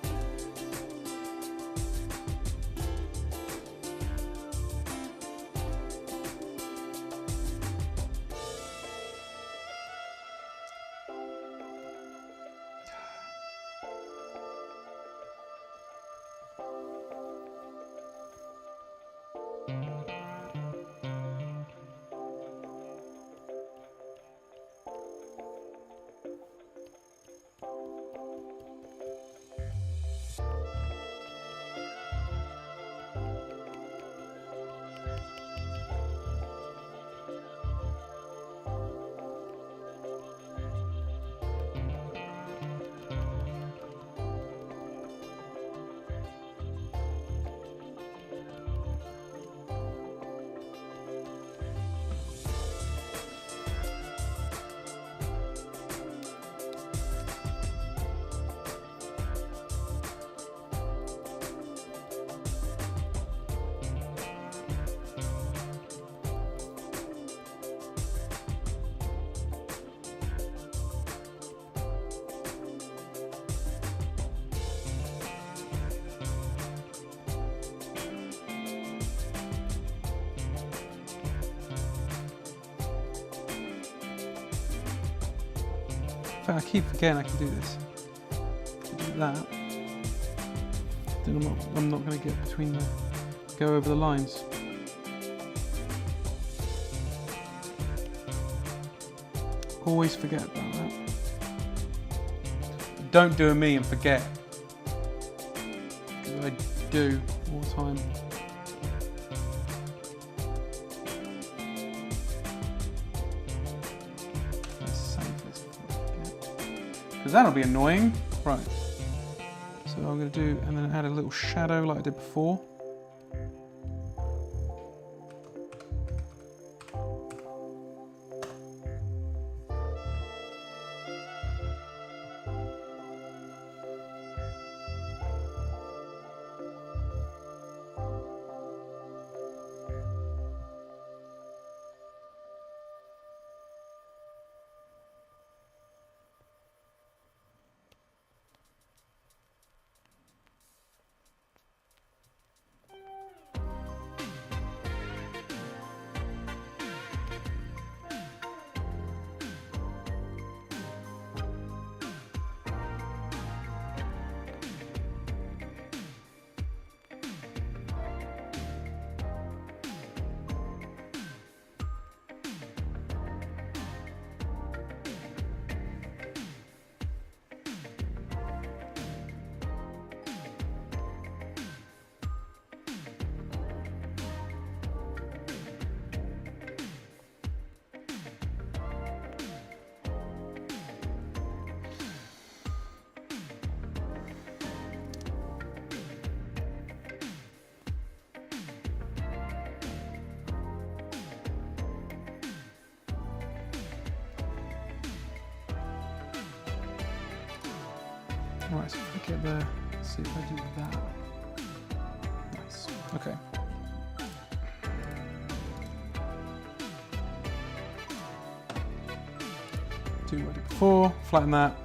In fact, I keep forgetting I can do this. Do that. Then I'm not going to get between the go over the lines. Always forget about that. Don't do a me and forget. Because I do all the time. Because that'll be annoying. Right. So I'm going to do, and then add a little shadow like I did before. Right, so if I get there, let's see if I do that. Nice. Okay. do what I did before, flatten that.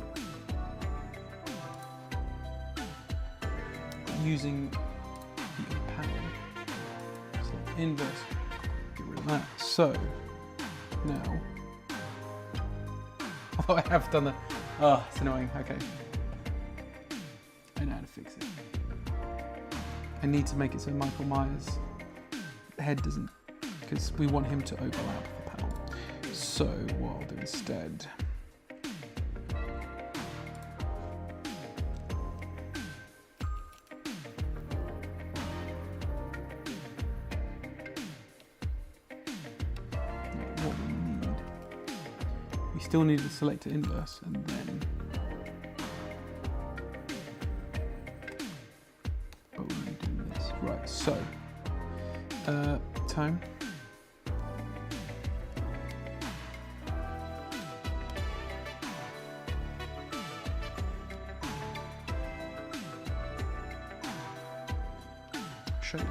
Using the panel. So inverse, get rid of that. So now, although I have done that, oh, it's annoying. Okay, I know how to fix it. I need to make it so Michael Myers' head doesn't, because we want him to overlap the panel. So what I'll do instead. What we need. We still need to select it inverse and then. But we're only doing this. Right, so tone. Shading.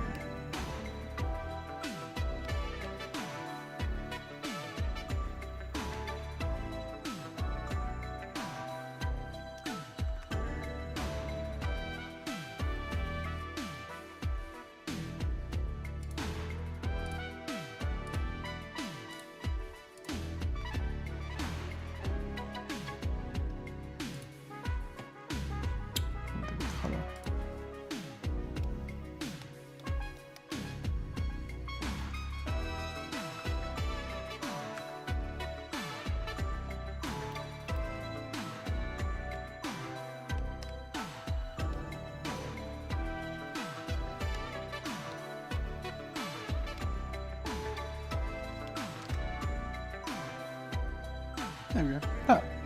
There we go.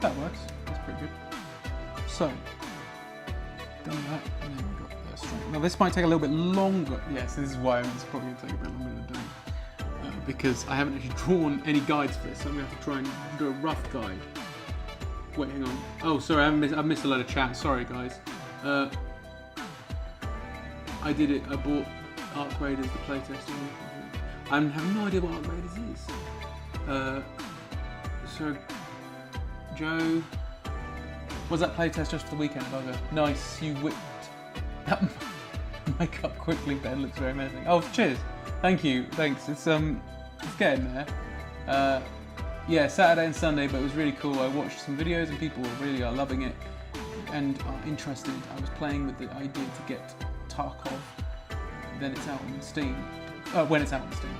That works. That's pretty good. So, done that, and then we've got the strength. Now this might take a little bit longer. Yes, this is why it's probably going to take a bit longer to do. Because I haven't actually drawn any guides for this, so I'm going to have to try and do a rough guide. Wait, hang on. Oh, sorry, I've missed a load of chat. Sorry, guys. I did it. I bought Arc Raiders, the playtest. I have no idea what Arc Raiders is. So, Joe, was that playtest just for the weekend, bugger? Nice, you whipped that mic up quickly, Ben. Looks very amazing. Oh, cheers. Thank you. Thanks. It's getting there. Yeah, Saturday and Sunday, but it was really cool. I watched some videos and people really are loving it and are interested. I was playing with the idea to get Tarkov, then it's out on Steam. When it's out on Steam.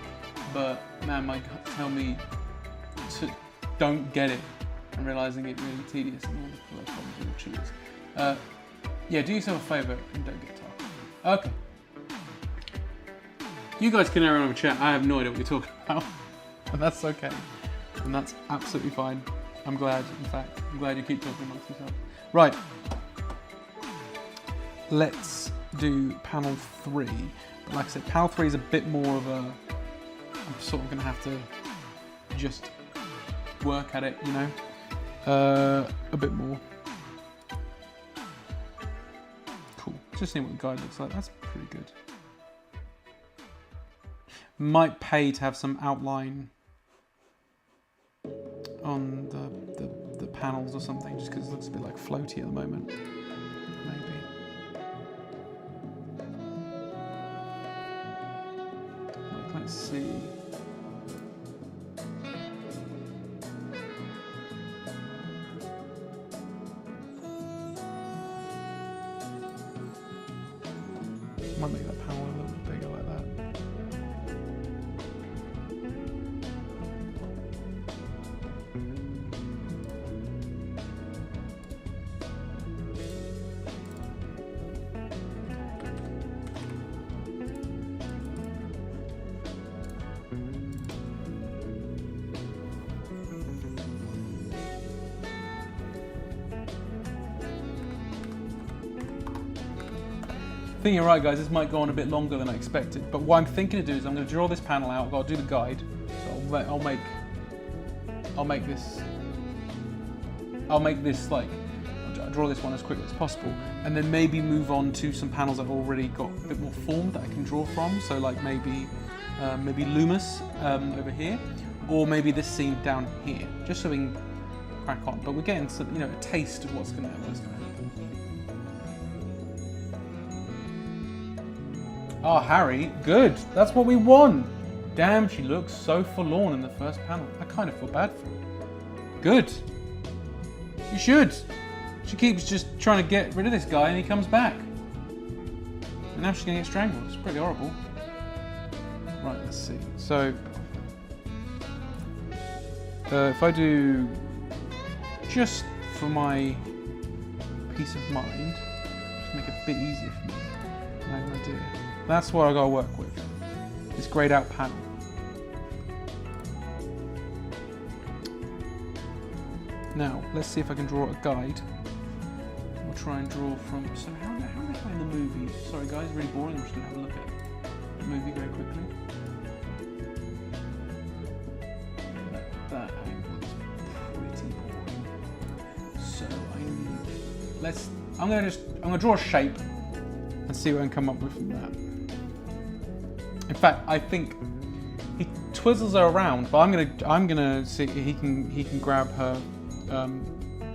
But man, my gut tell me to don't get it. I'm realising it really tedious and all the problems with the cheaters. Yeah, do yourself a favour and don't get Tarkov. Okay. You guys can carry on with chat. I have no idea what you're talking about. And that's okay. And that's absolutely fine. I'm glad, in fact. I'm glad you keep talking amongst yourselves. Right. Let's do panel 3. But like I said, panel 3 is a bit more of a... I'm sort of going to have to just work at it, you know? A bit more. Cool. Just seeing what the guide looks like. That's pretty good. Might pay to have some outline on the panels or something, just because it looks a bit like floaty at the moment. Maybe. Like, let's see. Might make that panel a little bit bigger like that. I think you're right, guys. This might go on a bit longer than I expected. But what I'm thinking to do is I'm going to draw this panel out. I've got to do the guide. So I'll make this like I'll draw this one as quickly as possible, and then maybe move on to some panels that have already got a bit more form that I can draw from. So like maybe Loomis over here, or maybe this scene down here, just so we can crack on. But we're getting some, a taste of what's going to happen. Oh, Harry, good. That's what we want. Damn, she looks so forlorn in the first panel. I kind of feel bad for her. Good. You should. She keeps just trying to get rid of this guy and he comes back. And now she's going to get strangled. It's pretty horrible. Right, let's see. So, if I do, just for my peace of mind, just make it a bit easier for me. I have an idea. That's what I got to work with. This grayed out panel. Now, let's see if I can draw a guide. We'll try and draw from. So, how are they playing the movie? Sorry, guys, really boring. I'm just going to have a look at the movie very quickly. That angle is pretty boring. So, I'm going to draw a shape and see what I can come up with from that. In fact, I think he twizzles her around, but I'm gonna see he can grab her,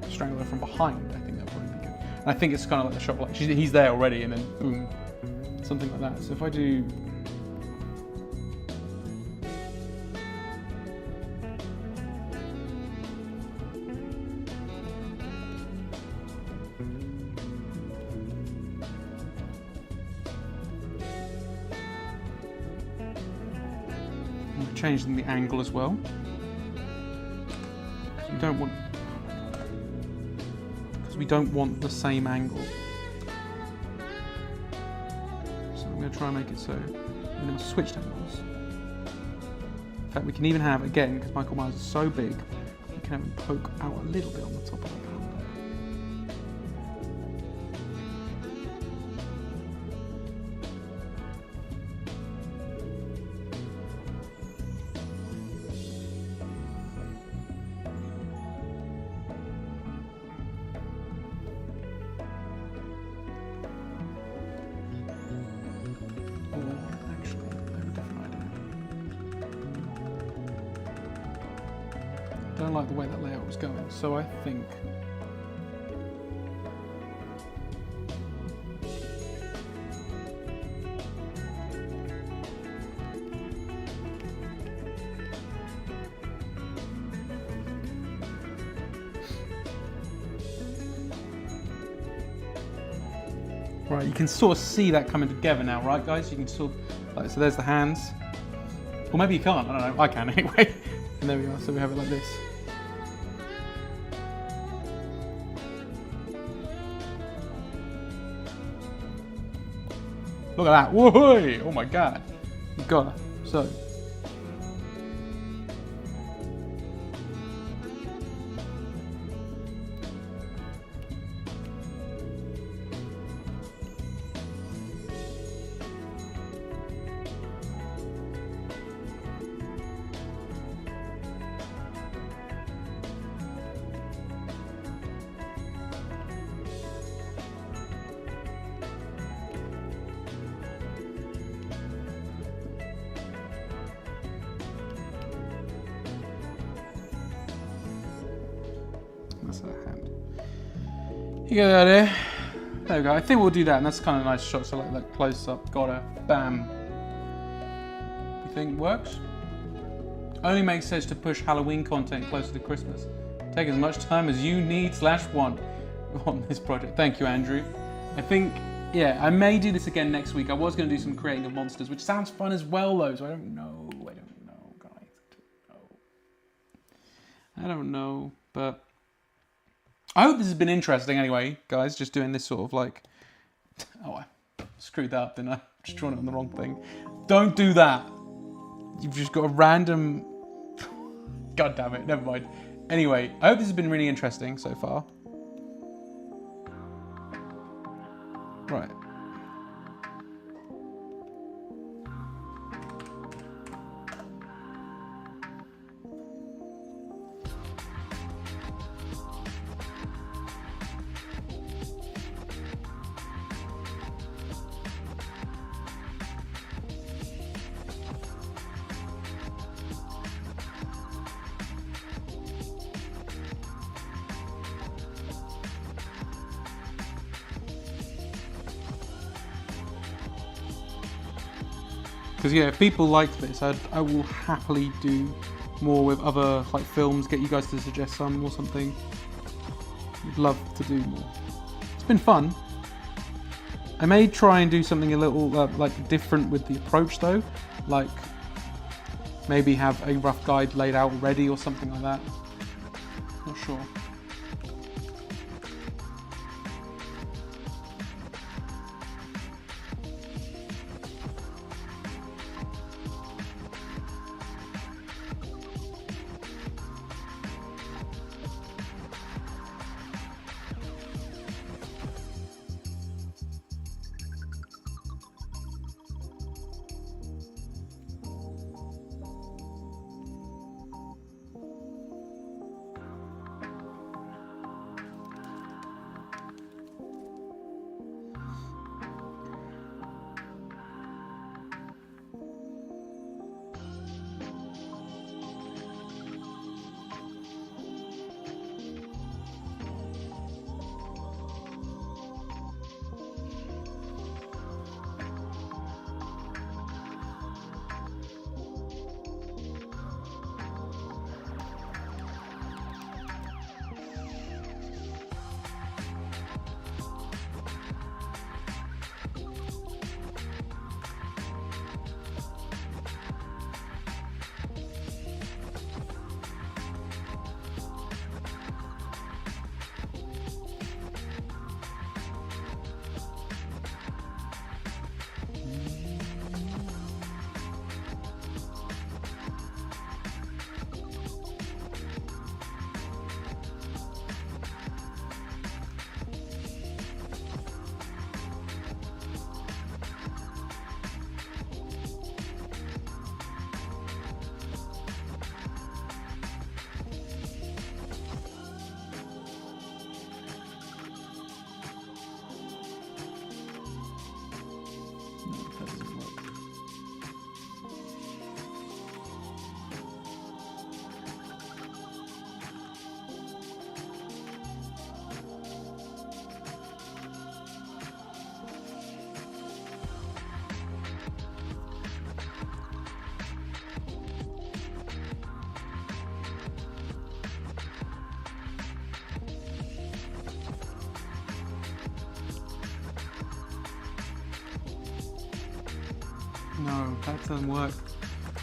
strangle her from behind. I think that would probably be good. And I think it's kind of like the shot, like he's there already, and then boom, something like that. So if I do. Changing the angle as well. We don't want the same angle. So I'm going to try and make it so we're going to switch angles. In fact, we can even have, again, because Michael Myers is so big, we can have him poke out a little bit on the top of the panel. I don't like the way that layout was going, so I think right, you can sort of see that coming together now, right guys? You can sort of, like, so there's the hands. Or maybe you can't, I don't know, I can anyway. And there we are, so we have it like this. Look at that, whoa! Oh my god. You got it. So. That's her hand. You get that there. There we go. I think we'll do that, and that's kind of a nice shot. So like that close up, got her, bam. You think it works? Only makes sense to push Halloween content closer to Christmas. Take as much time as you need /want on this project. Thank you, Andrew. I think, yeah, I may do this again next week. I was going to do some creating of monsters, which sounds fun as well, though. So I don't know, guys. I don't know, but. I hope this has been interesting anyway, guys, just doing this sort of like, oh, I screwed that up, didn't I? Just drawn it on the wrong thing. Don't do that. You've just got a random, god damn it, never mind. Anyway, I hope this has been really interesting so far. Right. Because yeah, if people like this, I will happily do more with other like films. Get you guys to suggest some or something. I'd love to do more. It's been fun. I may try and do something a little like different with the approach though, like maybe have a rough guide laid out already or something like that. Not sure. No, that doesn't work.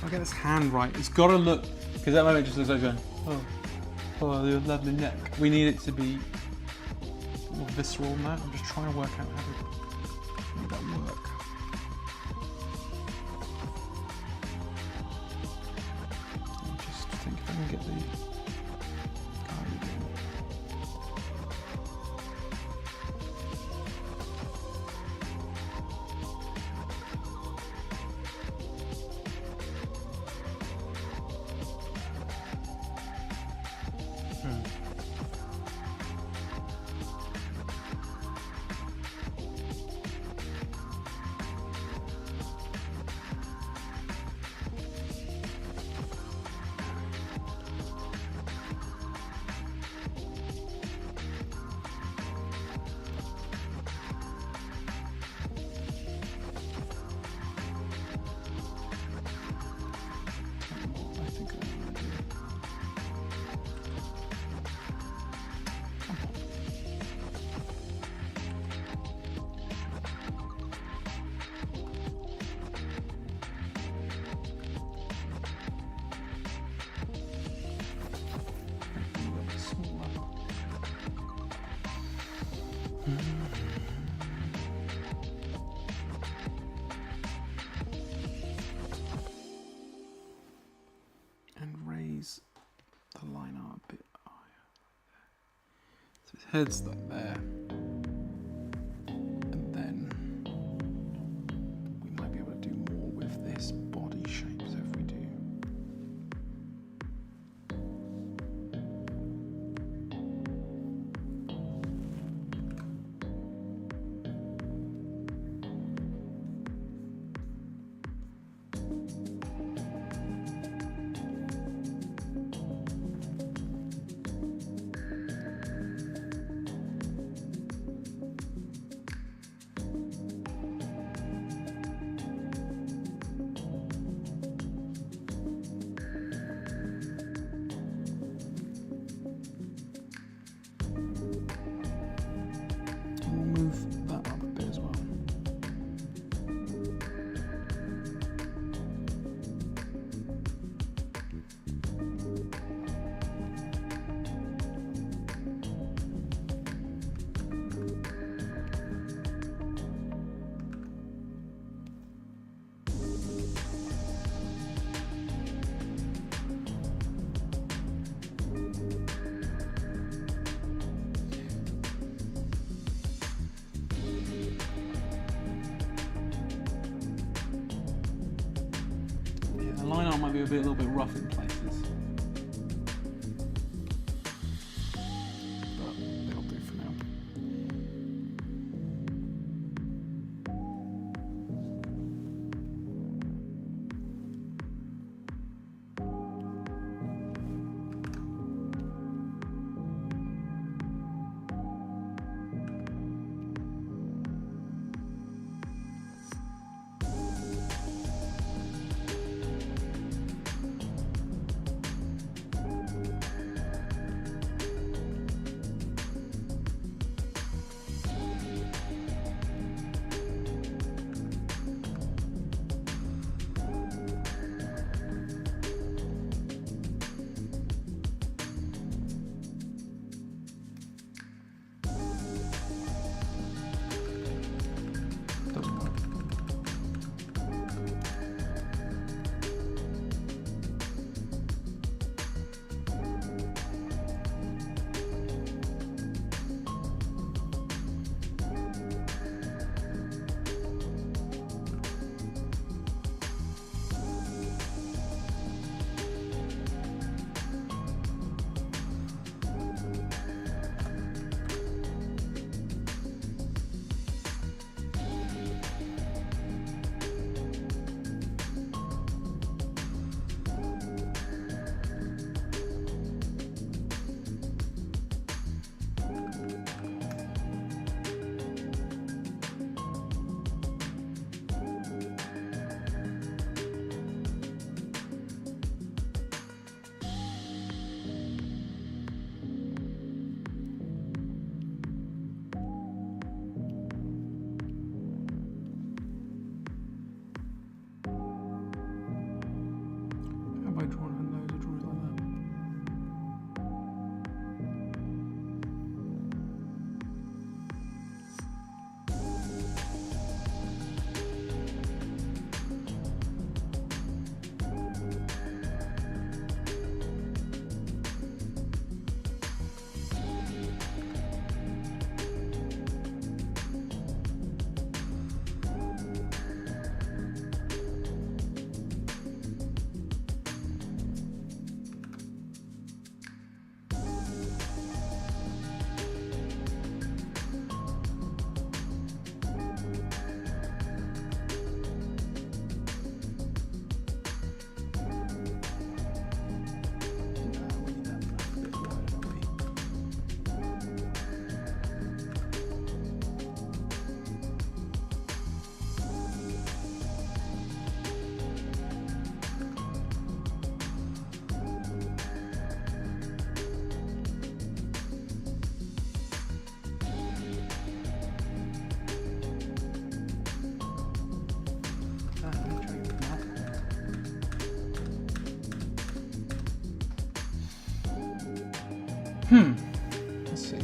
I'll get this hand right. It's got to look, because that moment it just looks like going, oh, your lovely neck. We need it to be more visceral than that. I'm just trying to work out how to make that work. I just think if I can get the guide again. And raise the line art a bit higher. So his head's like there. And then we might be able to do more with this body shape. So if we do The line art might be a little bit rough in places. But they'll do for now. Have I drawn loads of drawings like that? Let's see.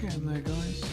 Getting there, guys.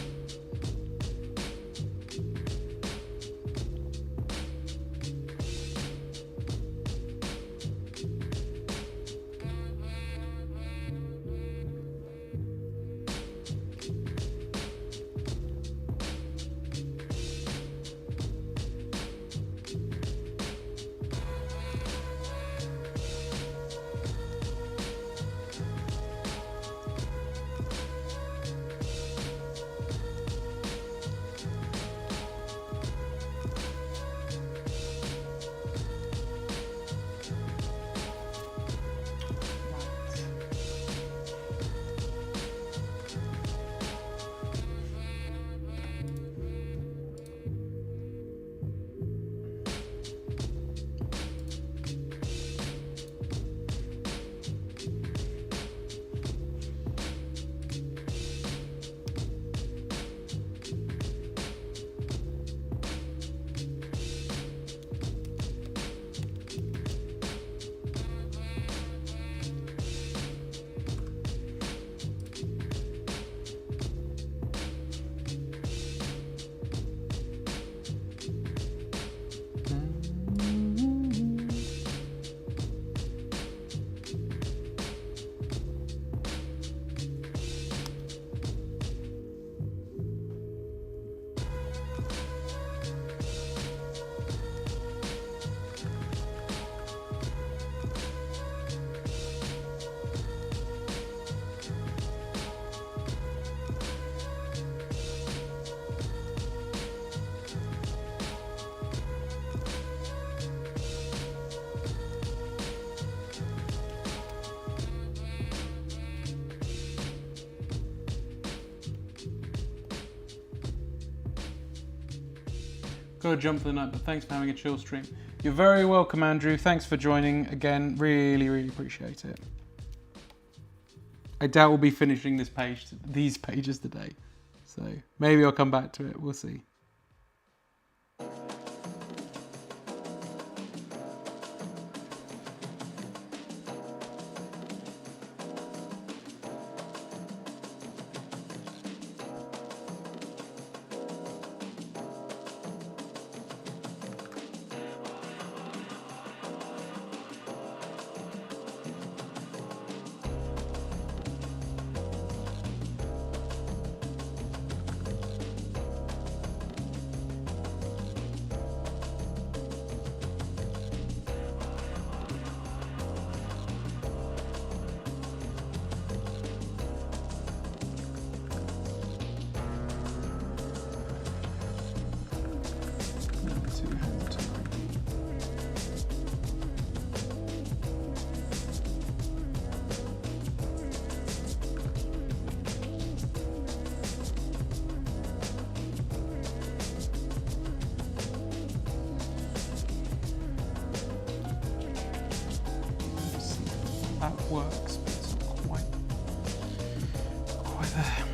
Got to jump for the night, but thanks for having a chill stream. You're very welcome, Andrew. Thanks for joining again. Really, really appreciate it. I doubt we'll be finishing these pages today, so maybe I'll come back to it. We'll see. That works, but it's not quite there.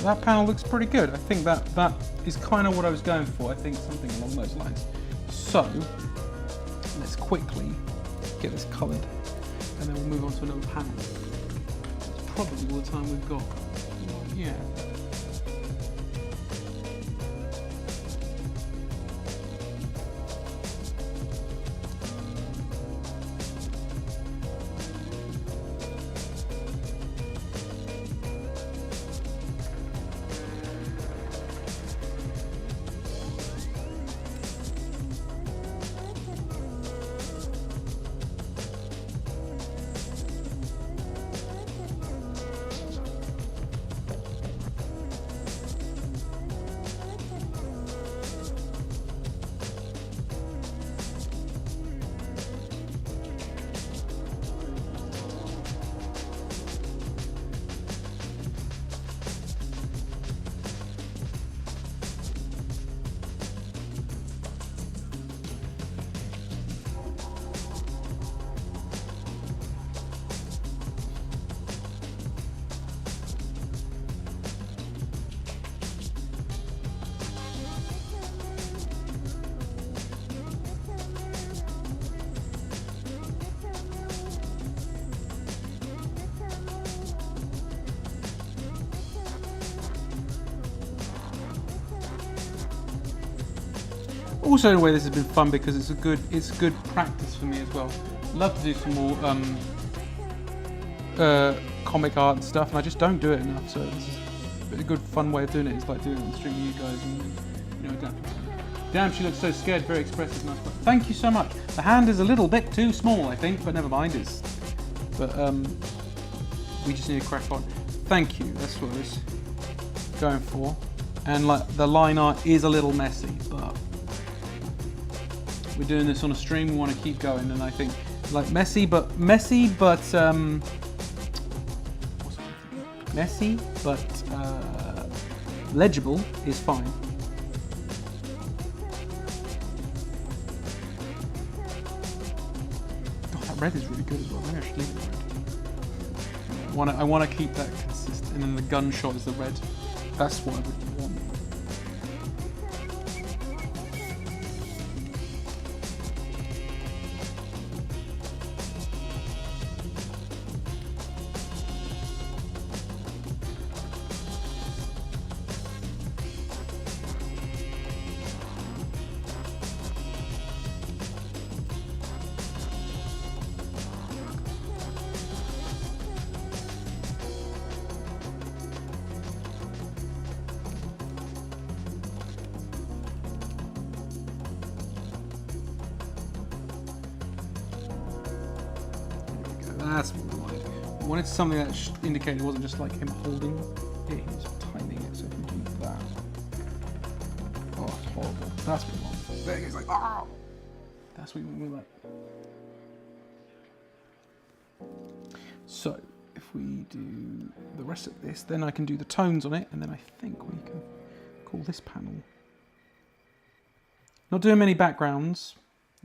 That panel looks pretty good. I think that is kind of what I was going for. I think something along those lines. So let's quickly get this coloured and then we'll move on to another panel. It's probably all the time we've got. Yeah. Also, in a way, this has been fun because it's good practice for me as well. Love to do some more comic art and stuff, and I just don't do it enough. So this is a good fun way of doing it. It's like doing it on the stream with you guys and adapting. Damn, she looks so scared. Very expressive, nice. Thank you so much. The hand is a little bit too small, I think, but never mind. But we just need to crack on. Thank you. That's what I was going for. And like the line art is a little messy, but we're doing this on a stream. We want to keep going, and I think like messy, but legible is fine. Oh, that red is really good as well. Maybe I should leave it red. I want to keep that consistent, and then the gunshot is the red. That's what I would want. That's what we wanted. We wanted something that indicated it wasn't just like him holding it, he was timing it, so if we do that. Oh, it's horrible. That's what we want. There he's like, ah! That's what we like. So, if we do the rest of this, then I can do the tones on it, and then I think we can call this panel. Not doing many backgrounds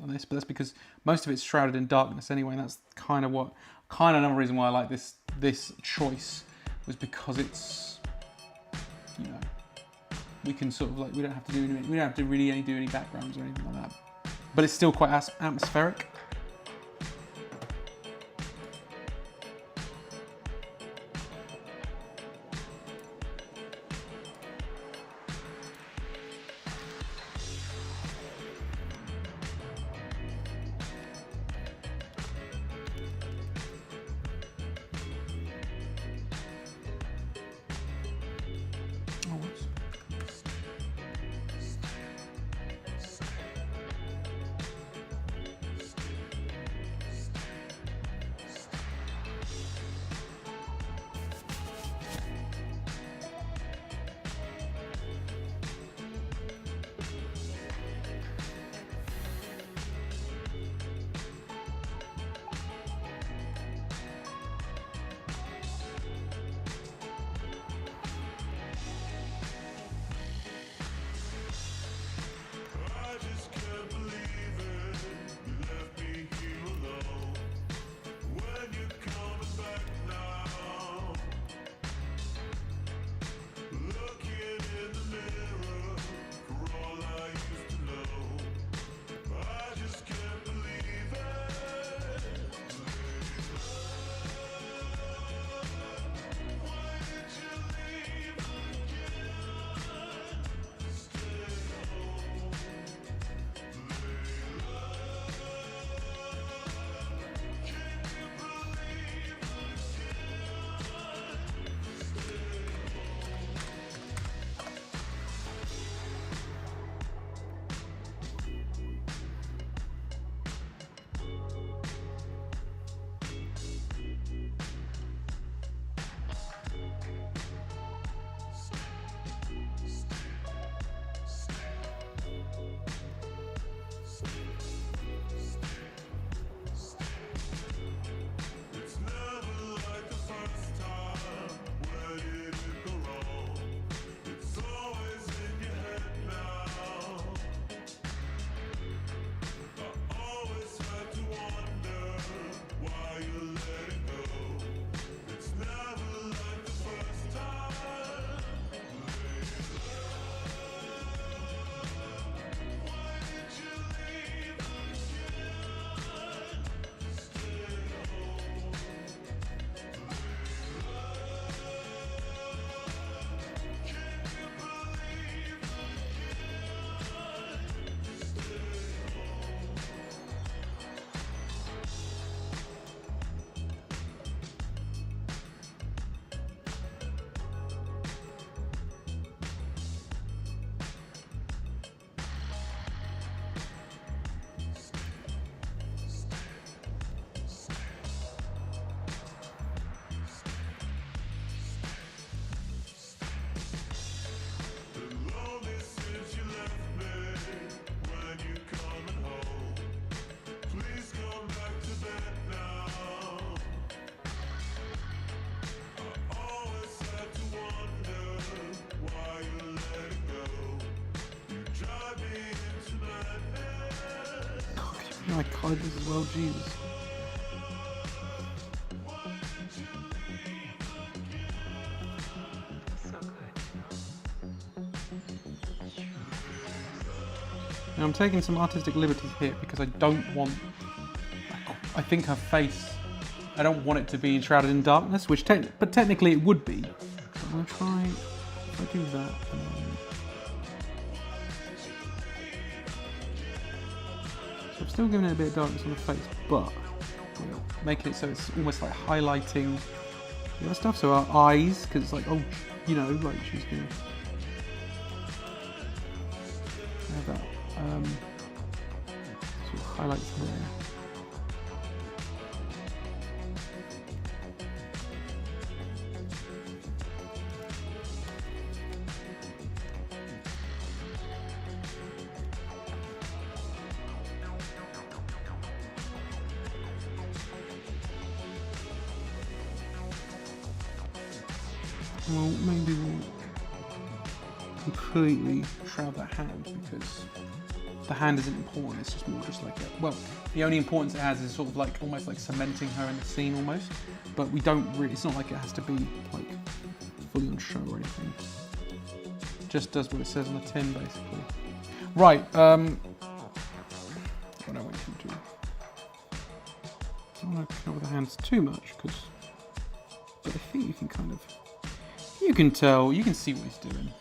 on this, but that's because most of it's shrouded in darkness anyway, and that's kind of another reason why I like this choice, was because it's, we can sort of like, we don't have to really do any backgrounds or anything like that, but it's still quite atmospheric. I coloured this as well, Jesus. Now I'm taking some artistic liberties here because I don't want, I think her face, I don't want it to be enshrouded in darkness, which but technically it would be. So I'm going to try, if I do that, so I'm still giving it a bit of darkness on the face, but making it so it's almost like highlighting the other stuff, so our eyes, because it's like, oh, you know, like she's going to have that. Sort of highlights there. Well, maybe we'll completely shroud that hand because the hand isn't important, it's just more just like well, the only importance it has is sort of like almost like cementing her in the scene almost, but we don't really, it's not like it has to be like fully on show or anything. It just does what it says on the tin basically. Right, what I want you to do. I don't want to cover the hands too much but I think you can kind of, you can tell, you can see what he's doing.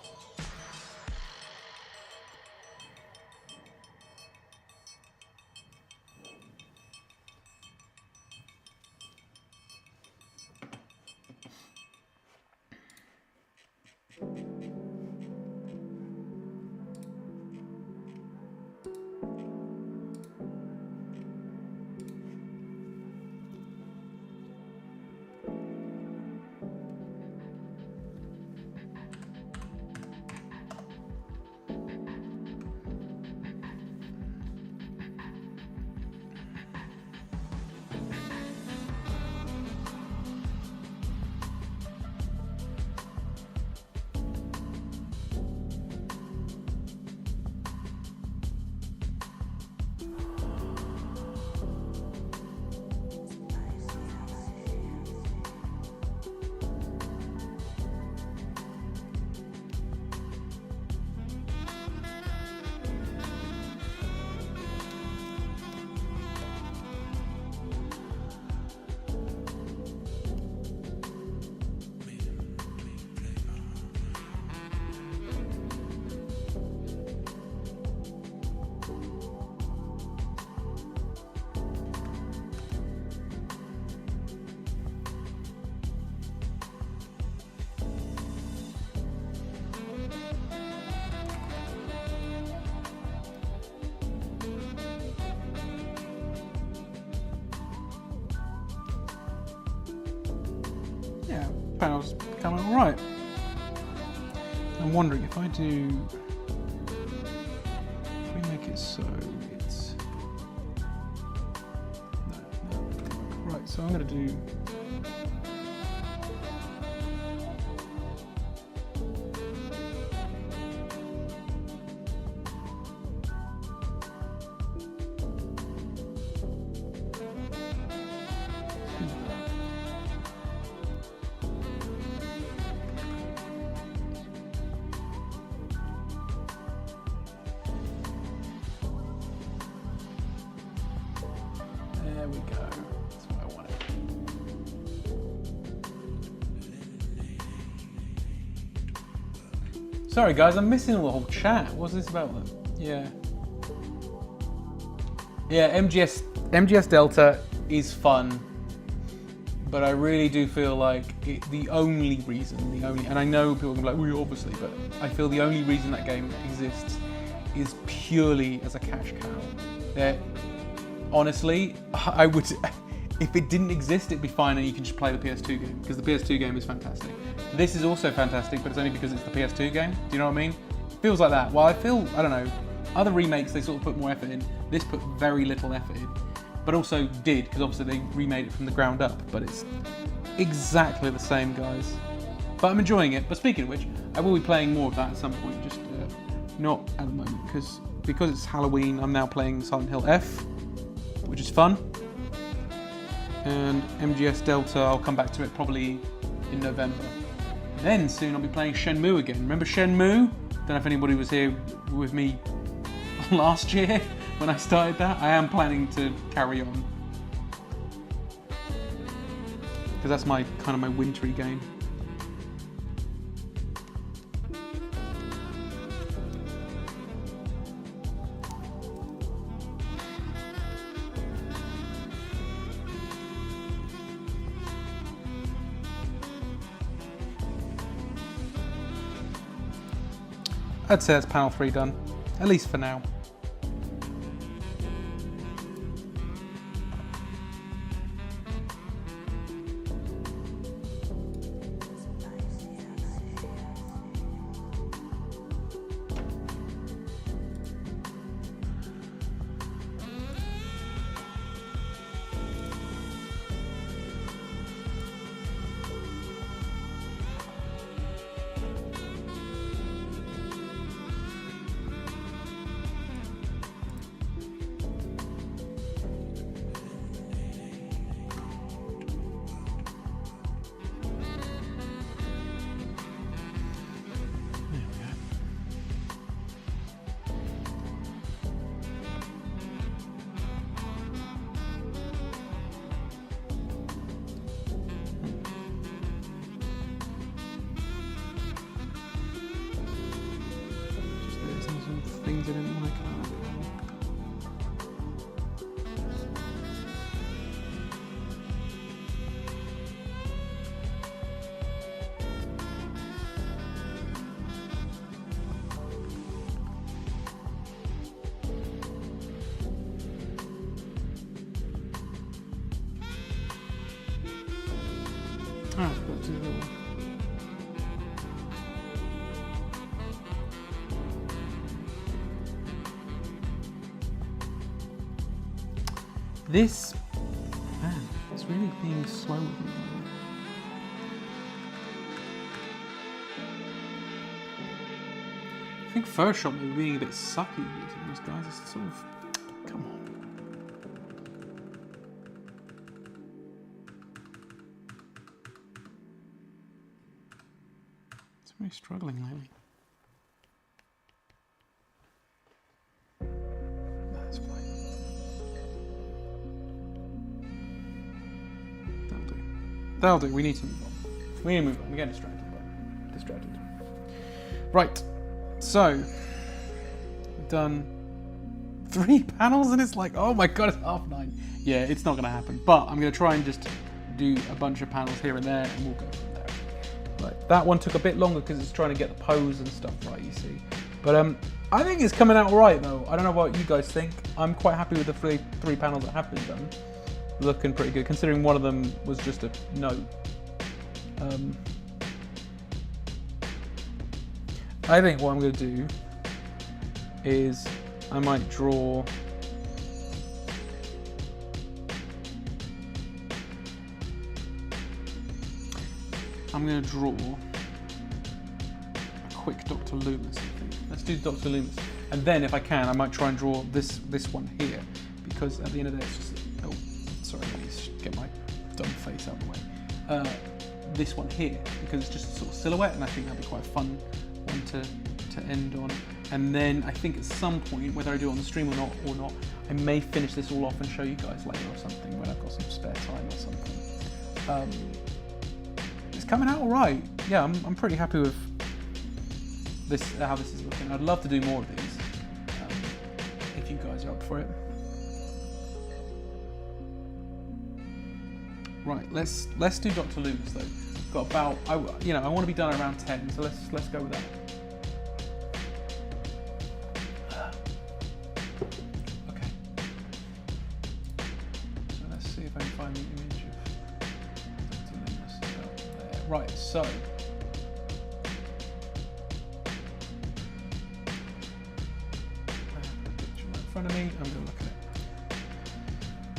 Panel's coming alright. I'm wondering if we make it so it's, no. Right, so I'm going to do, there we go. That's what I wanted. Sorry guys, I'm missing the whole chat. What's this about then? Yeah, MGS Delta is fun, but I really do feel like the only reason, and I know people can be like, well, obviously, but I feel the only reason that game exists is purely as a cash cow. Honestly, I would, if it didn't exist, it'd be fine and you can just play the PS2 game, because the PS2 game is fantastic. This is also fantastic, but it's only because it's the PS2 game. Do you know what I mean? It feels like that. Well, I don't know, other remakes, they sort of put more effort in. This put very little effort in, but also did, because obviously they remade it from the ground up, but it's exactly the same, guys. But I'm enjoying it. But speaking of which, I will be playing more of that at some point, just not at the moment, because it's Halloween, I'm now playing Silent Hill F, which is fun. And MGS Delta, I'll come back to it probably in November. Then soon I'll be playing Shenmue again. Remember Shenmue? Don't know if anybody was here with me last year when I started that. I am planning to carry on. Because that's my kind of my wintry game. I'd say that's panel 3 done, at least for now. Things I didn't like. I forgot to do that one. This, man, it's really being slow with me. I think first shot maybe being a bit sucky here to these guys. It's sort of, come on. It's really struggling lately. That's fine. That'll do. We need to move on. We need to move on. We're getting distracted. Right. So, we've done 3 panels and it's like, oh my god, it's 9:30. Yeah, it's not going to happen. But I'm going to try and just do a bunch of panels here and there and we'll go from there. Right. That one took a bit longer because it's trying to get the pose and stuff right, you see. But I think it's coming out alright though. I don't know what you guys think. I'm quite happy with the three panels that have been done. Looking pretty good, considering one of them was just a note. I think what I'm going to do is I might draw a quick Dr. Loomis, I think. Let's do Dr. Loomis. And then if I can, I might try and draw this one here, because at the end of the day it's just, oh, sorry, let me get my dumb face out of the way. This one here, because it's just a sort of silhouette, and I think that'd be quite a fun one to end on. And then I think at some point, whether I do it on the stream or not, I may finish this all off and show you guys later or something when I've got some spare time or something. It's coming out all right. Yeah, I'm pretty happy with this, how this is looking. I'd love to do more of these if you guys are up for it. Right, let's do Dr. Loomis though. Got about, I want to be done around 10, so let's go with that. Okay. So let's see if I can find the image of Dr. Loomis out there. Right, so. I have a picture right in front of me. I'm going to look at it.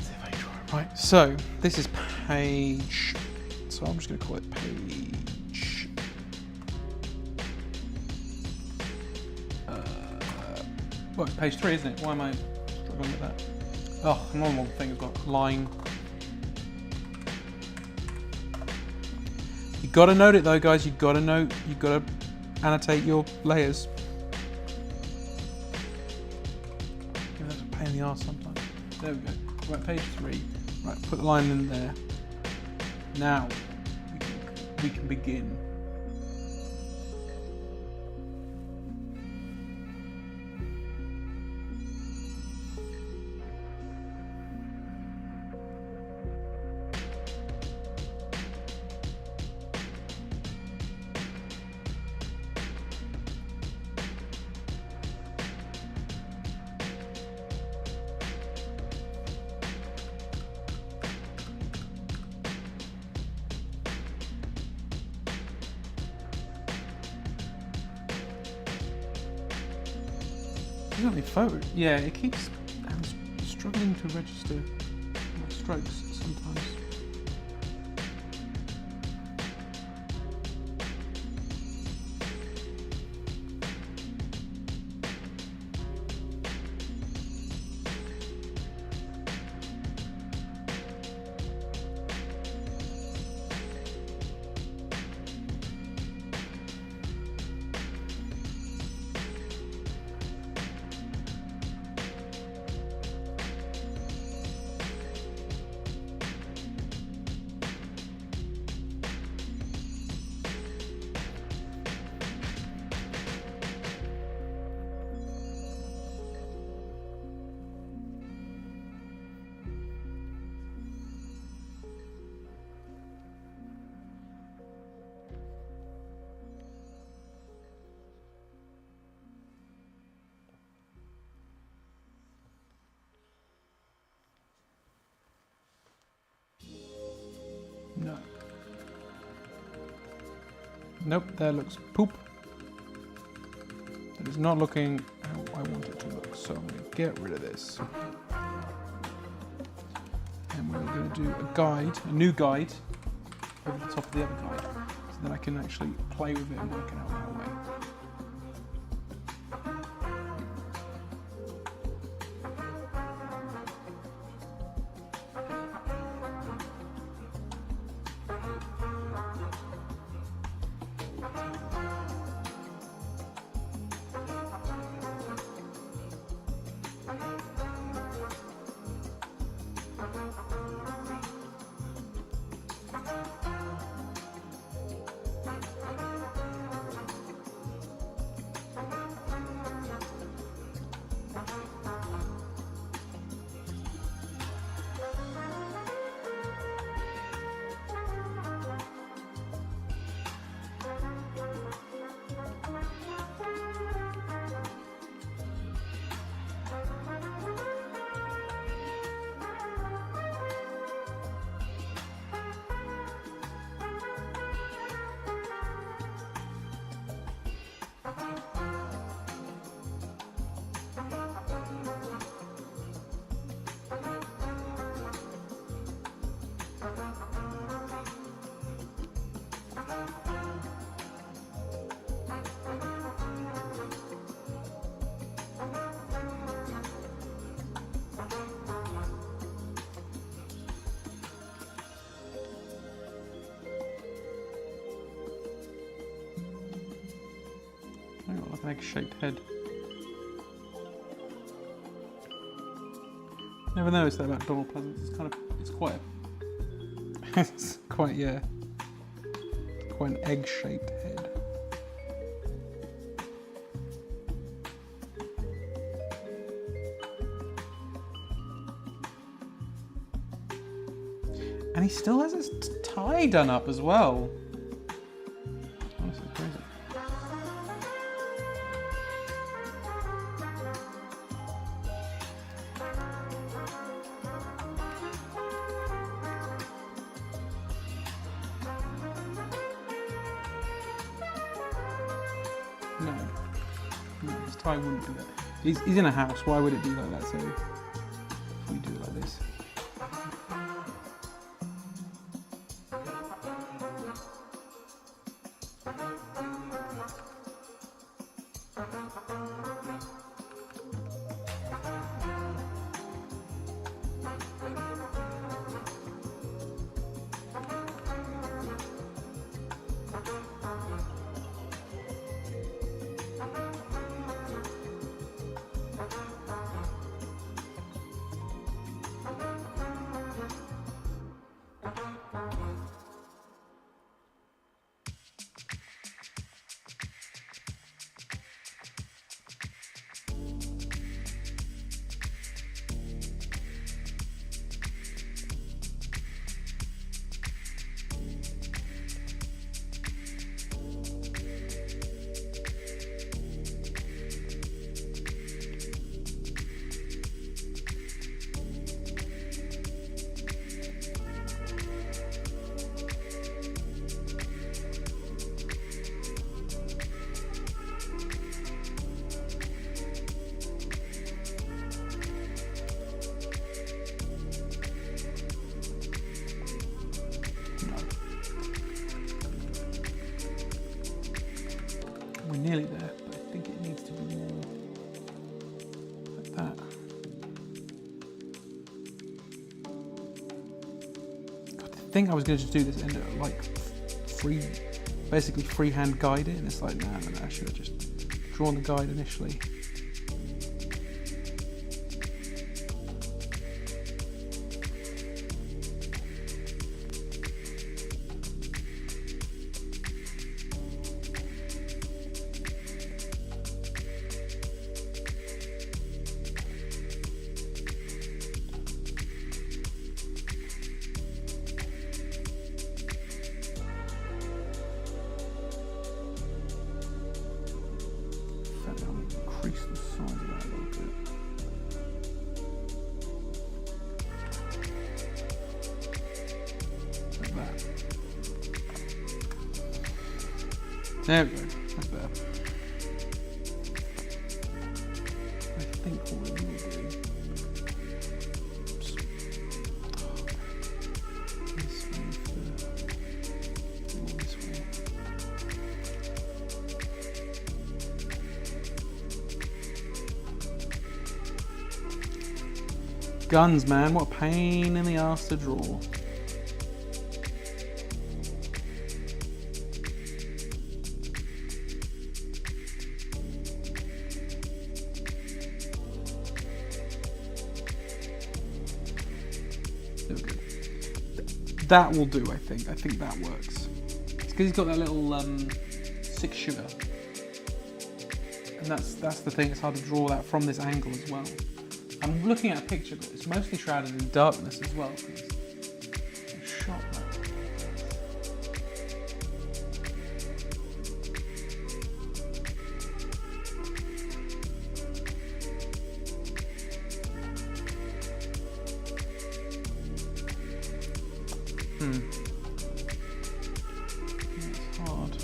See if I can draw it. Right, so this is page. So I'm just going to call it page. Well, it's page 3, isn't it? Why am I struggling with that? Oh, normal thing as well. Line. You gotta note it though, guys. You gotta note. You gotta annotate your layers. Yeah, that's a pain in the arse sometimes. There we go. Right, page 3. Right, put the line in there. Now we can begin. Isn't it photo? Yeah, it keeps. I'm struggling to register my strokes sometimes. No. Nope, that looks poop. That is not looking how I want it to look. So I'm going to get rid of this. And we're going to do a guide, a new guide, over the top of the other guide. So that I can actually play with it and work it out that way. Like an egg-shaped head. Never noticed that about Donald Pleasance. It's kind of, it's quite, it's quite, yeah, quite an egg-shaped head. And he still has his tie done up as well. Honestly, crazy. No, his tie wouldn't do that. He's in a house, why would it be like that? So we do it like this. think I was going to just do this and like basically freehand guide it, and it's like, nah, I should have just drawn the guide initially. Increase the size of that a little bit. Like that. There we go. That's better. I think what we will do. Oops. This way this way. Guns, man, what a pain in the ass to draw. There we go. That will do, I think. I think that works. It's because he's got that little 6-shooter. And that's the thing, it's hard to draw that from this angle as well. I'm looking at a picture, but it's mostly shrouded in darkness as well. It's shot that. It's hard.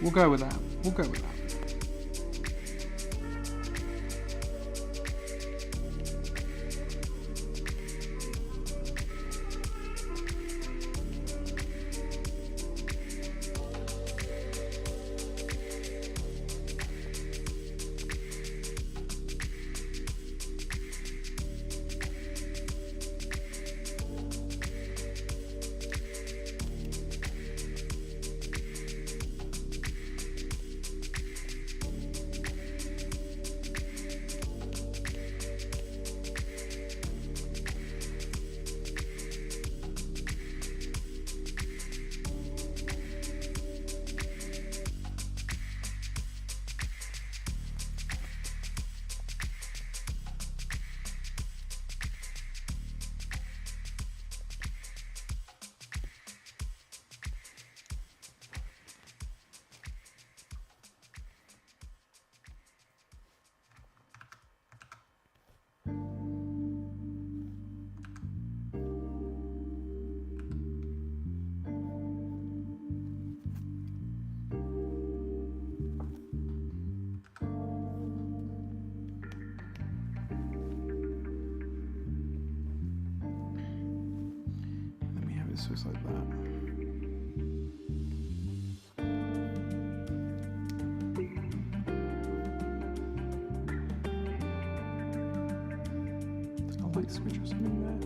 We'll go with that. We'll go with that. So it's like that. A light switch or something there.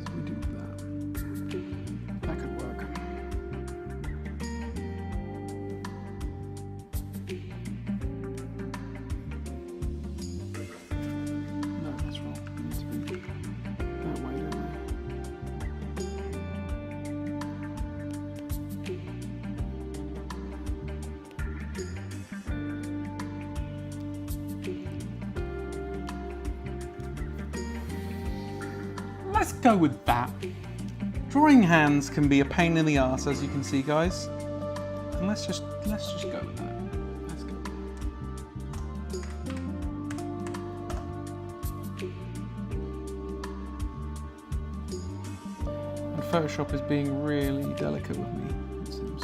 So we do that. That could work. No, that's wrong. It needs to be that way, don't we? Let's go with that. Drawing hands can be a pain in the arse, as you can see, guys. And let's just go with that. Let's go. And Photoshop is being really delicate with me, it seems.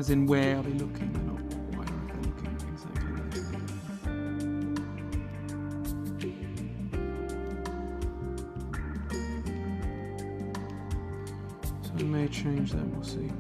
As in, where are they looking? They're not. I don't know if they're looking exactly where they should be looking. So I may change that. We'll see.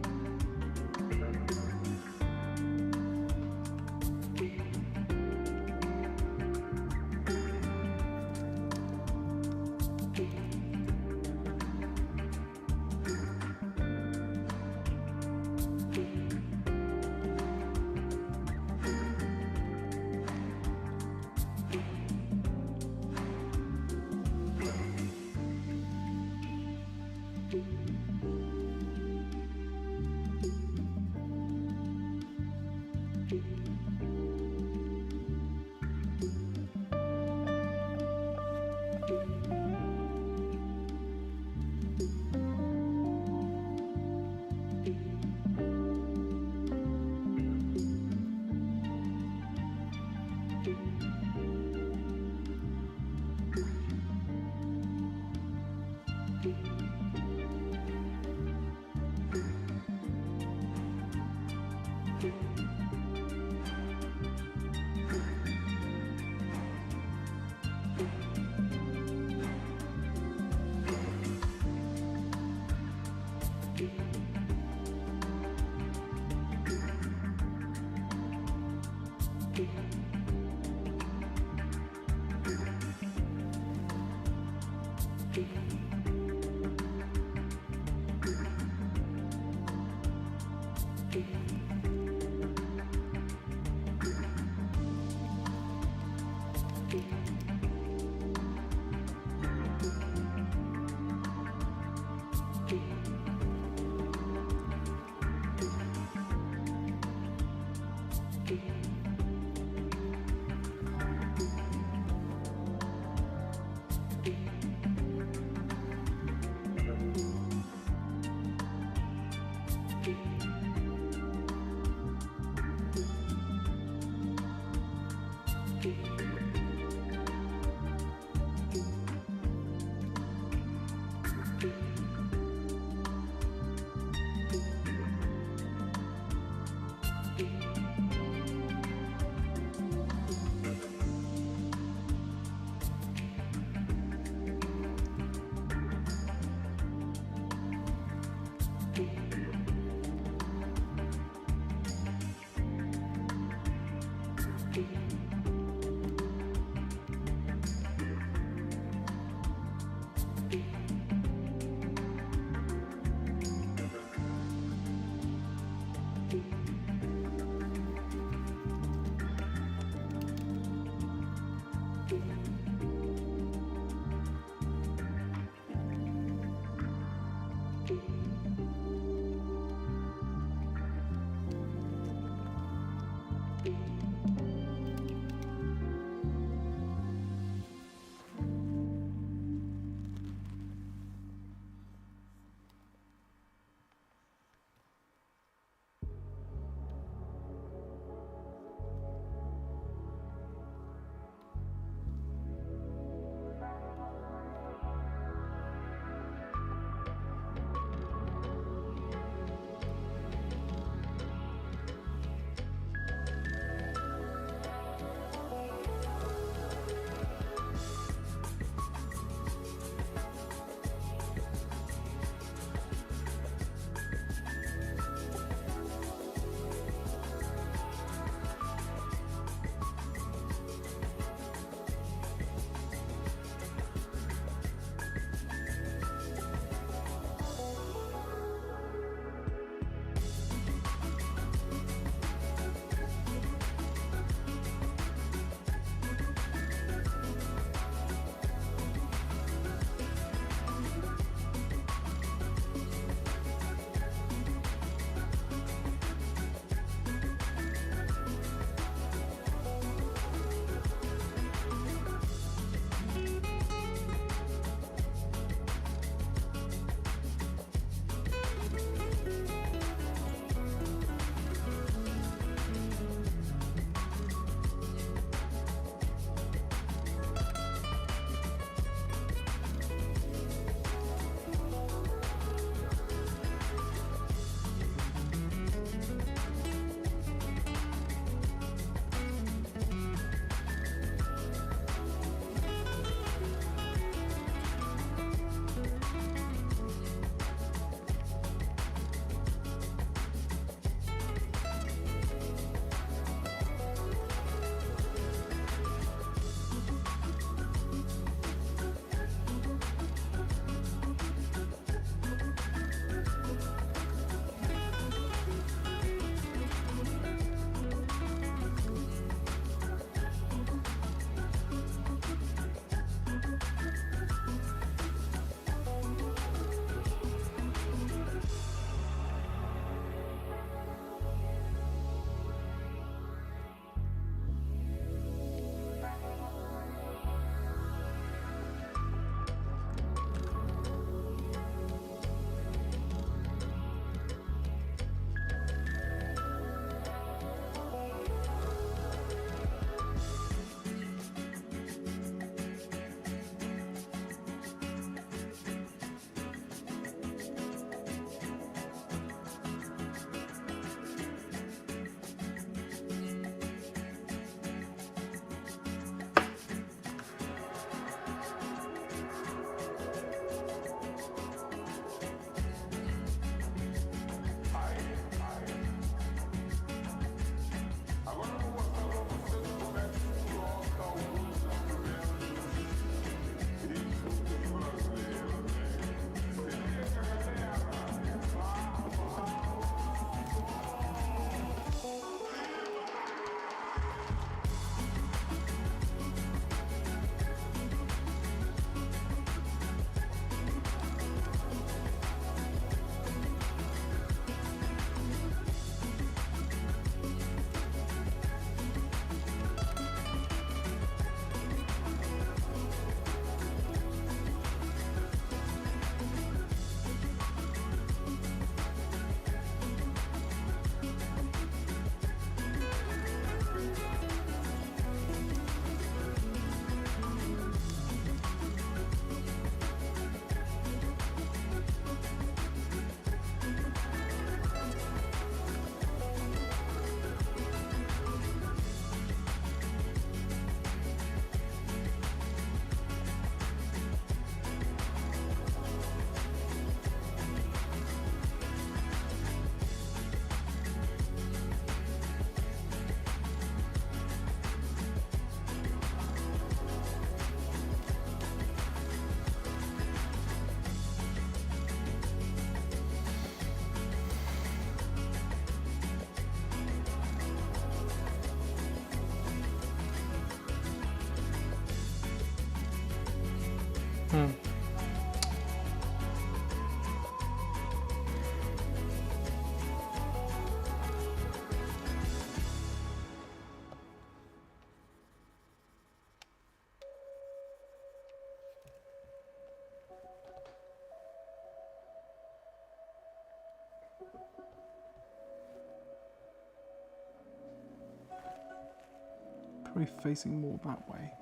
Probably facing more that way.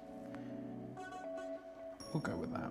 We'll go with that.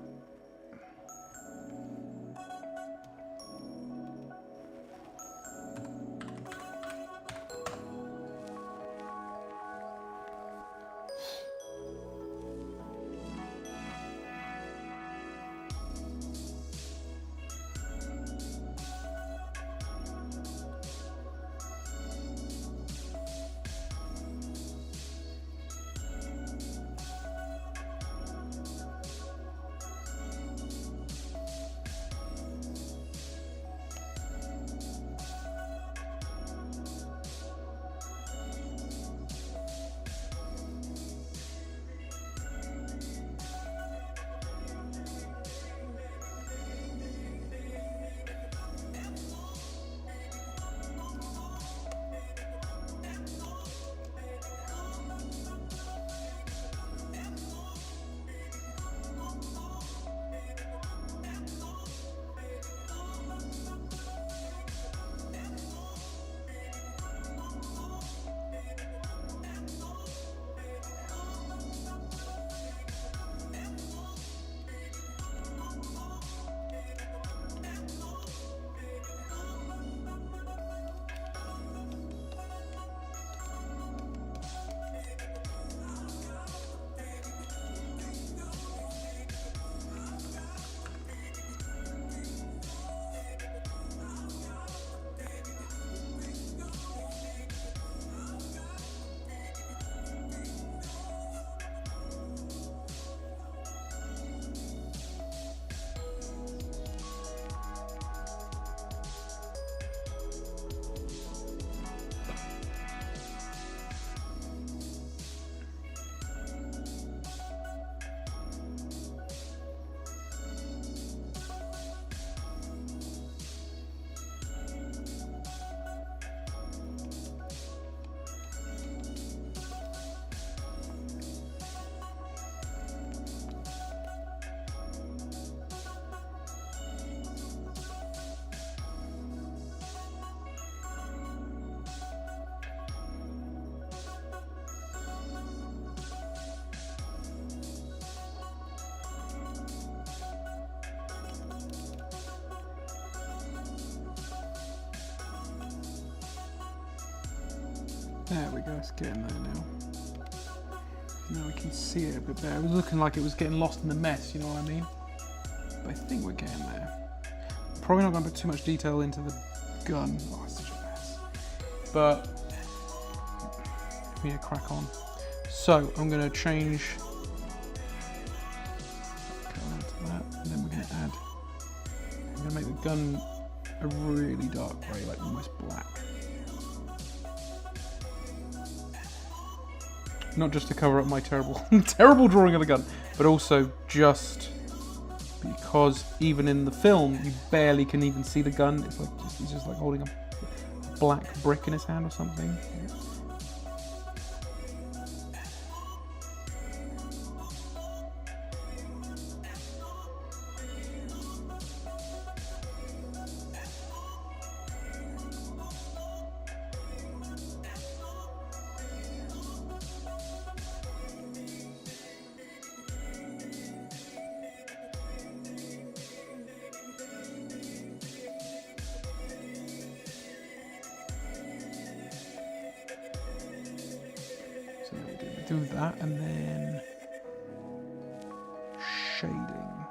There we go, it's getting there now. Now we can see it a bit better. It was looking like it was getting lost in the mess, you know what I mean? But I think we're getting there. Probably not going to put too much detail into the gun. Oh, it's such a mess. But we need to crack on. So I'm going to change colour to that, and then we're going to add. I'm going to make the gun a really dark grey, like almost black. Not just to cover up my terrible, terrible drawing of the gun, but also just because even in the film, you barely can even see the gun. It's like he's just like holding a black brick in his hand or something. Do that and then shading.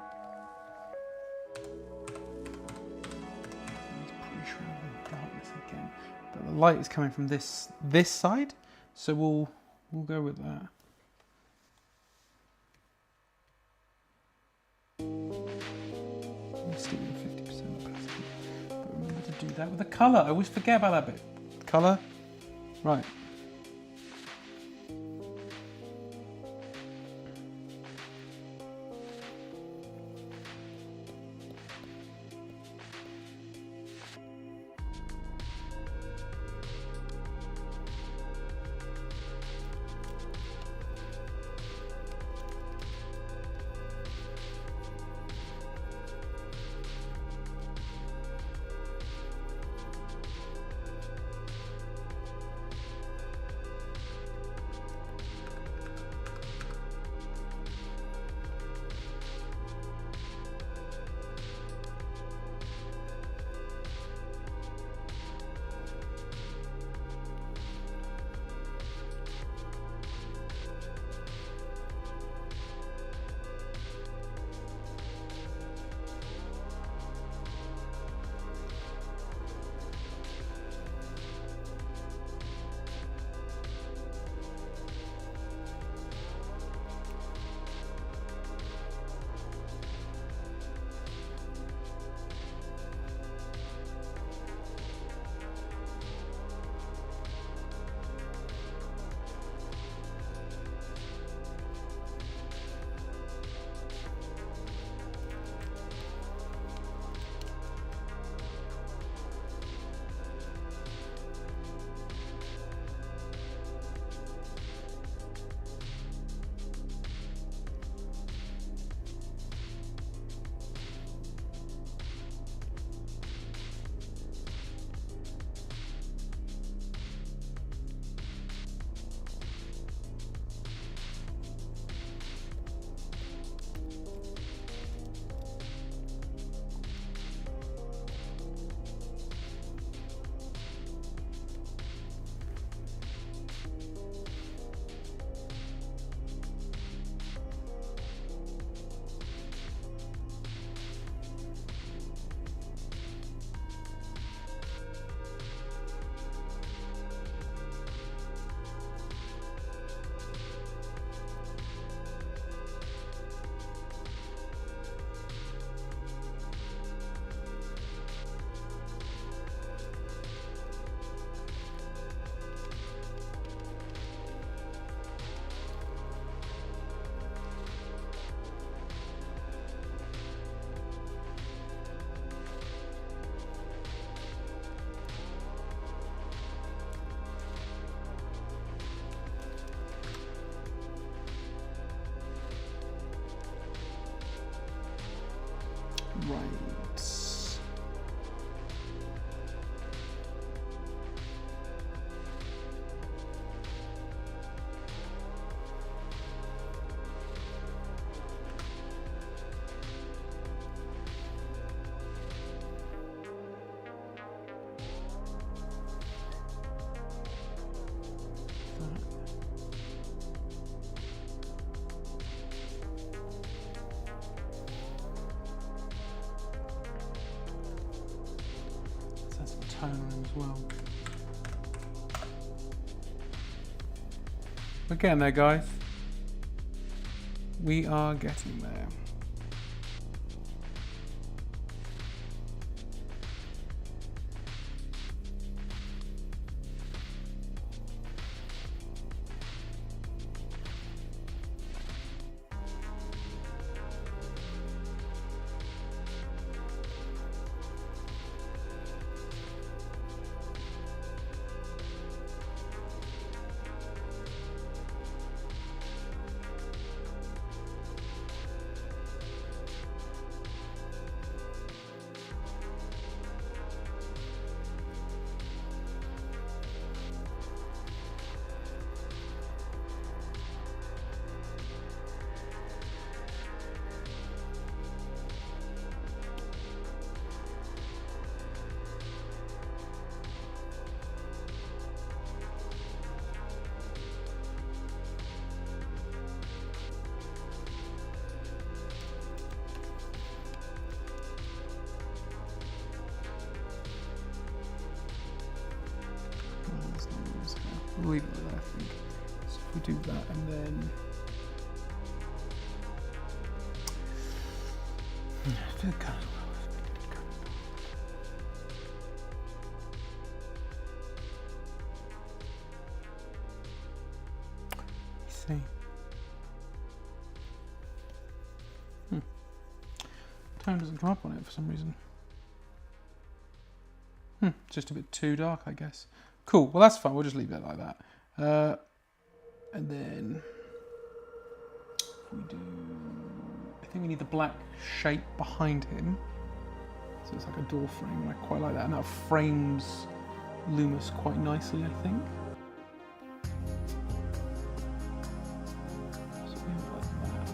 It's pretty sure I'm in darkness again, but the light is coming from this side, so we'll go with that. Let's stick with 50% opacity, but remember to do that with the color. I always forget about that bit. Color, right. tone on him as well. We're getting there, guys. We are getting there. We'll leave it there, I think. So if we do that and then did kind of see. Tone doesn't come up on it for some reason. Just a bit too dark, I guess. Cool, well that's fine, we'll just leave it like that. And then if we do, I think we need the black shape behind him. So it's like a door frame, and I quite like that. And that frames Loomis quite nicely, I think. So we have like that.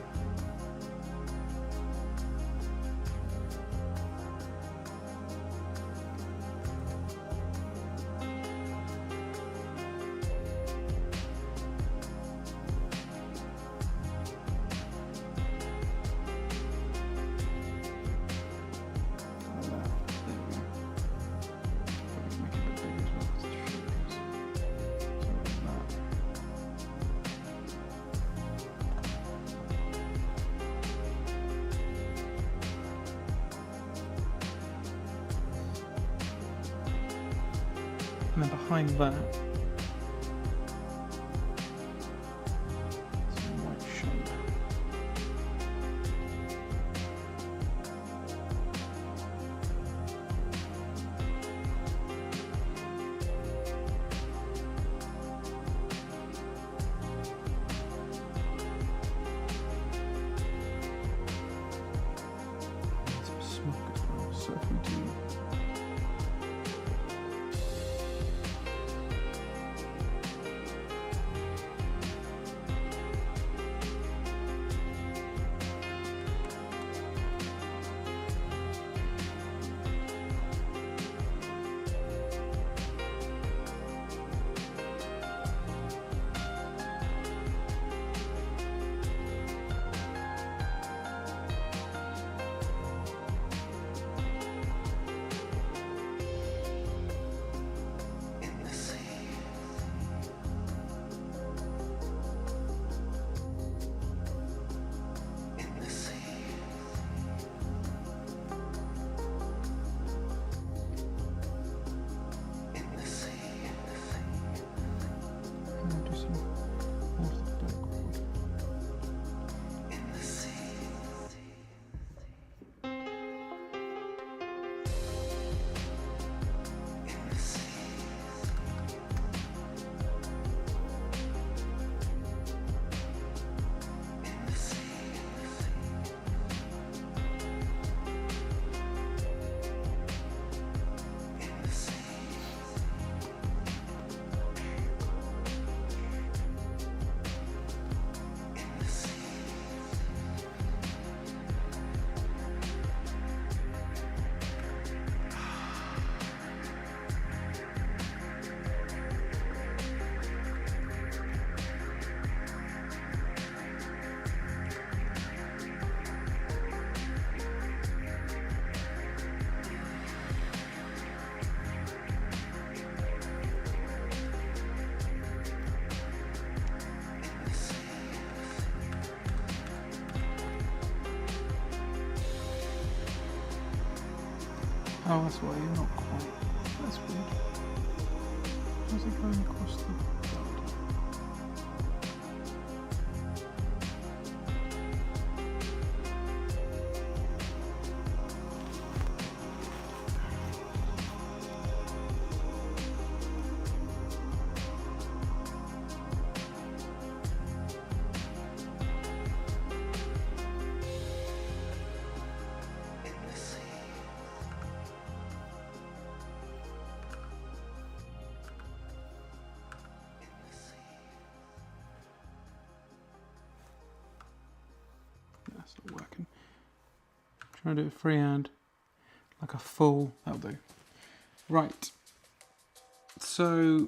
And then behind that, some white shape. And some smoke as well. So if we do Oh, that's why you're not quite. That's weird. How's it going across the board? That's not working. Trying to do it freehand, like a full. That'll do. Right. So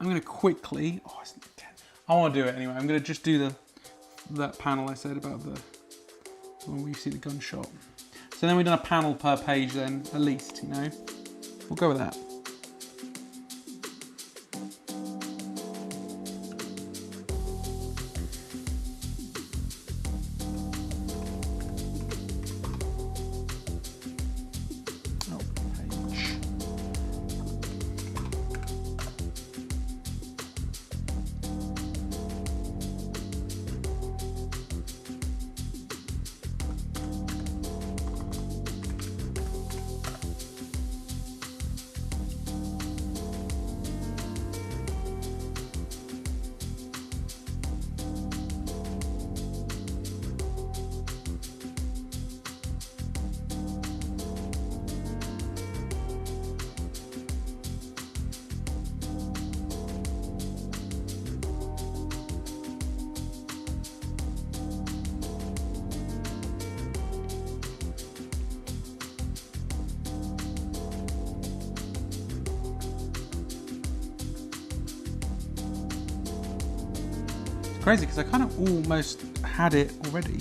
I'm going to quickly. Oh, it's 10. I want to do it anyway. I'm going to just do that panel I said about the one where you see the gunshot. So then we've done a panel per page. Then at least, you know, we'll go with that. Crazy because I kind of almost had it already.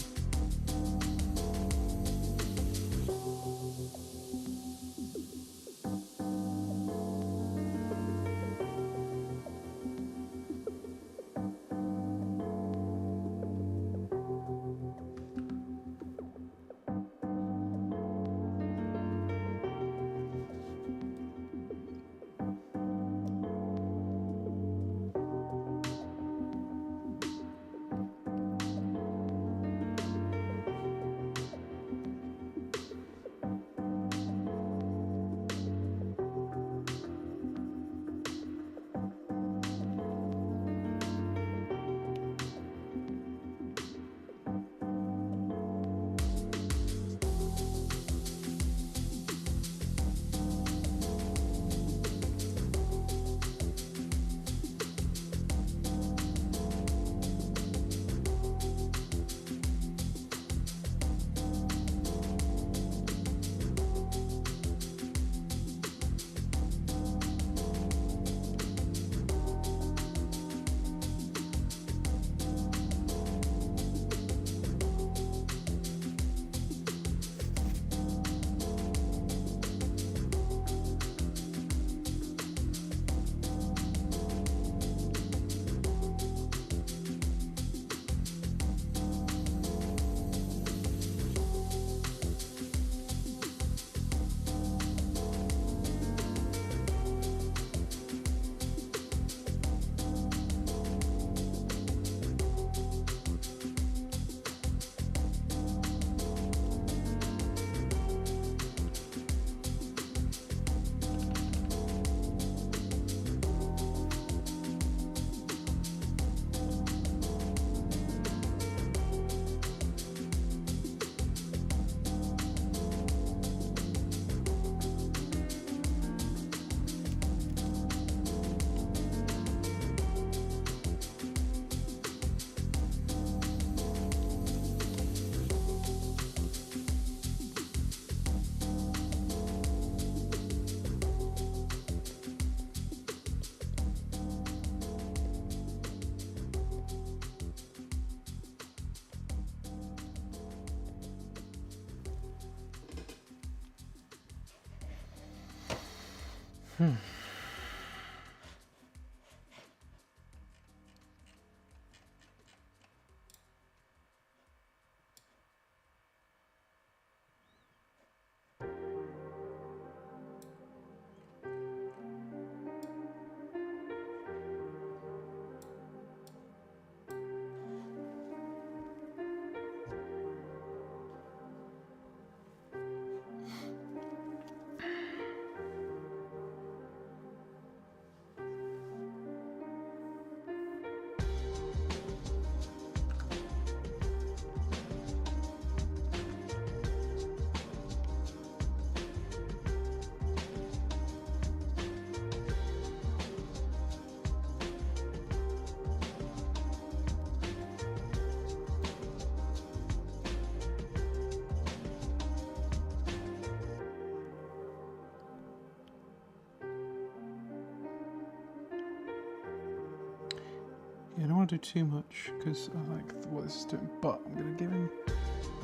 Yeah, I don't want to do too much because I like what this is doing, but I'm going to give him,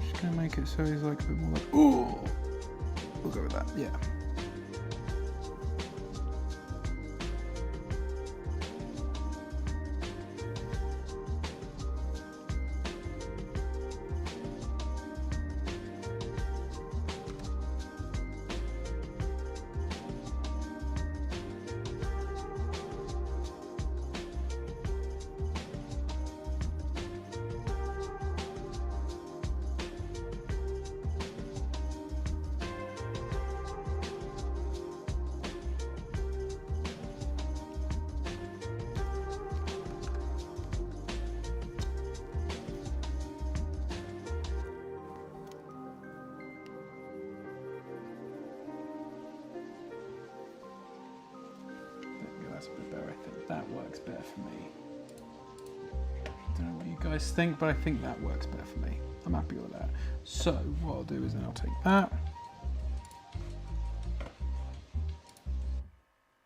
just going to make it so he's like a bit more like, ooh, we'll go with that, yeah. That's a bit better. I think that works better for me. Don't know what you guys think, but I think that works better for me. I'm happy with that. So what I'll do is then I'll take that,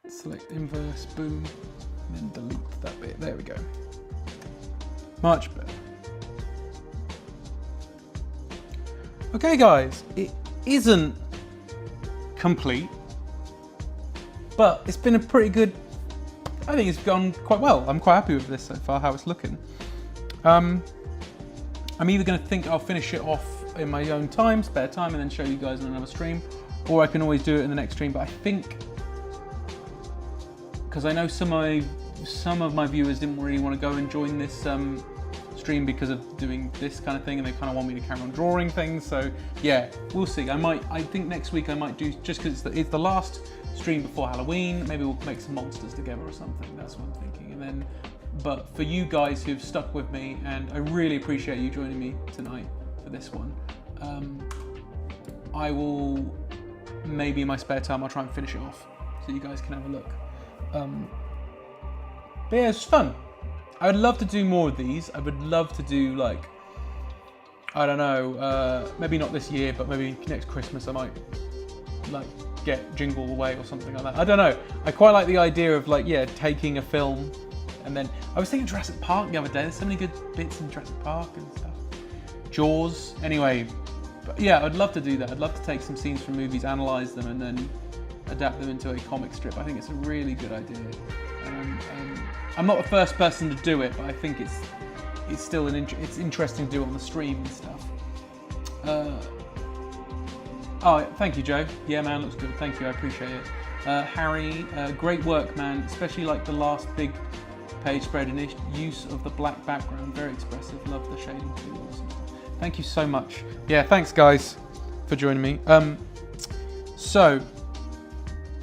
select inverse, boom, and then delete that bit. There we go. Much better. Okay guys, it isn't complete, but it's been a pretty good, I think it's gone quite well. I'm quite happy with this so far, how it's looking. I'm either going to think I'll finish it off in my own time, spare time, and then show you guys on another stream, or I can always do it in the next stream. But I think, because I know some of my viewers didn't really want to go and join this stream because of doing this kind of thing, and they kind of want me to carry on drawing things. So yeah, we'll see. I think next week I might do, just because it's the last stream before Halloween, maybe we'll make some monsters together or something. That's what I'm thinking. And then, but for you guys who've stuck with me, and I really appreciate you joining me tonight for this one, I will, maybe in my spare time, I'll try and finish it off so you guys can have a look. But yeah, it's fun. I would love to do more of these. I would love to do, like, I don't know, maybe not this year, but maybe next Christmas I might, like, get Jingle Away or something like that. I don't know. I quite like the idea of, like, yeah, taking a film, and then I was thinking Jurassic Park the other day. There's so many good bits in Jurassic Park and stuff. Jaws. Anyway, but yeah, I'd love to do that. I'd love to take some scenes from movies, analyze them, and then adapt them into a comic strip. I think it's a really good idea. I'm not the first person to do it, but I think it's still it's interesting to do it on the stream and stuff. Oh, thank you, Joe. Yeah, man, looks good. Thank you, I appreciate it. Harry, great work, man. Especially like the last big page spread and use of the black background. Very expressive. Love the shading too. Awesome. Thank you so much. Yeah, thanks guys for joining me. So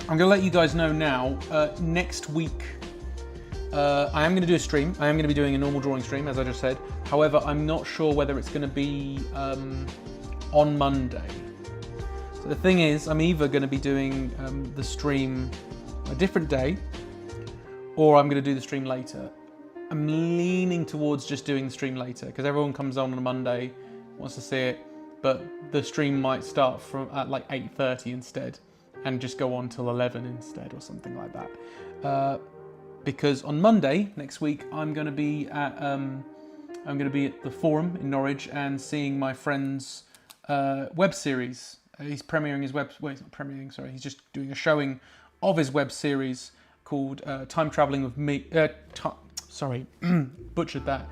I'm gonna let you guys know now. Next week, I am going to do a stream. I am going to be doing a normal drawing stream, as I just said. However, I'm not sure whether it's going to be on Monday. So the thing is, I'm either going to be doing the stream a different day, or I'm going to do the stream later. I'm leaning towards just doing the stream later, because everyone comes on a Monday, wants to see it, but the stream might start from at like 8:30 instead, and just go on till 11 instead, or something like that. Because on Monday next week I'm going to be at the Forum in Norwich and seeing my friend's web series. He's premiering his web. Well, he's not premiering. Sorry, he's just doing a showing of his web series called Time Traveling with Me. Butchered that.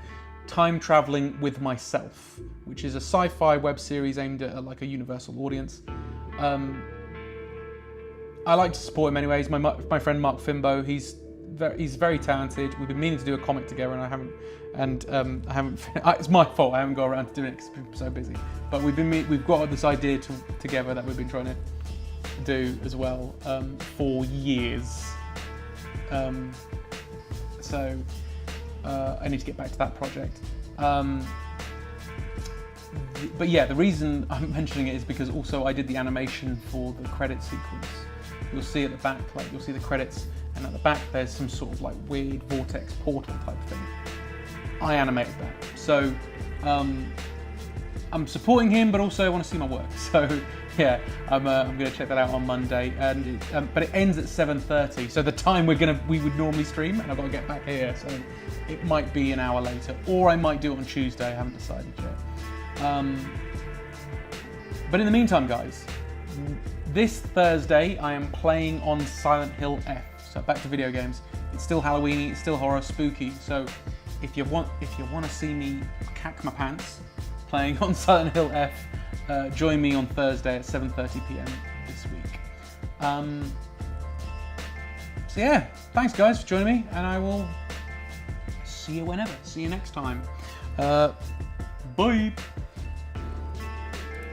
Time Traveling with Myself, which is a sci-fi web series aimed at like a universal audience. I like to support him anyways. My friend Mark Fimbo, he's very talented. We've been meaning to do a comic together, and I haven't. It's my fault. I haven't got around to doing it because I've been so busy. But we've got this idea together that we've been trying to do as well for years. So I need to get back to that project. But yeah, the reason I'm mentioning it is because also I did the animation for the credit sequence. You'll see at the back, like you'll see the credits, and at the back there's some sort of like weird vortex portal type thing. I animated that. So I'm supporting him, but also I want to see my work. So yeah, I'm going to check that out on Monday, and but it ends at 7:30, so the time we would normally stream, and I've got to get back here, so it might be an hour later, or I might do it on Tuesday. I haven't decided yet. But in the meantime, guys, this Thursday I am playing on Silent Hill F. So back to video games. It's still Halloweeny, it's still horror, spooky. So if you want to see me cack my pants playing on Silent Hill F, join me on Thursday at 7:30 p.m. this week. So yeah, thanks guys for joining me, and I will see you whenever. See you next time. Bye.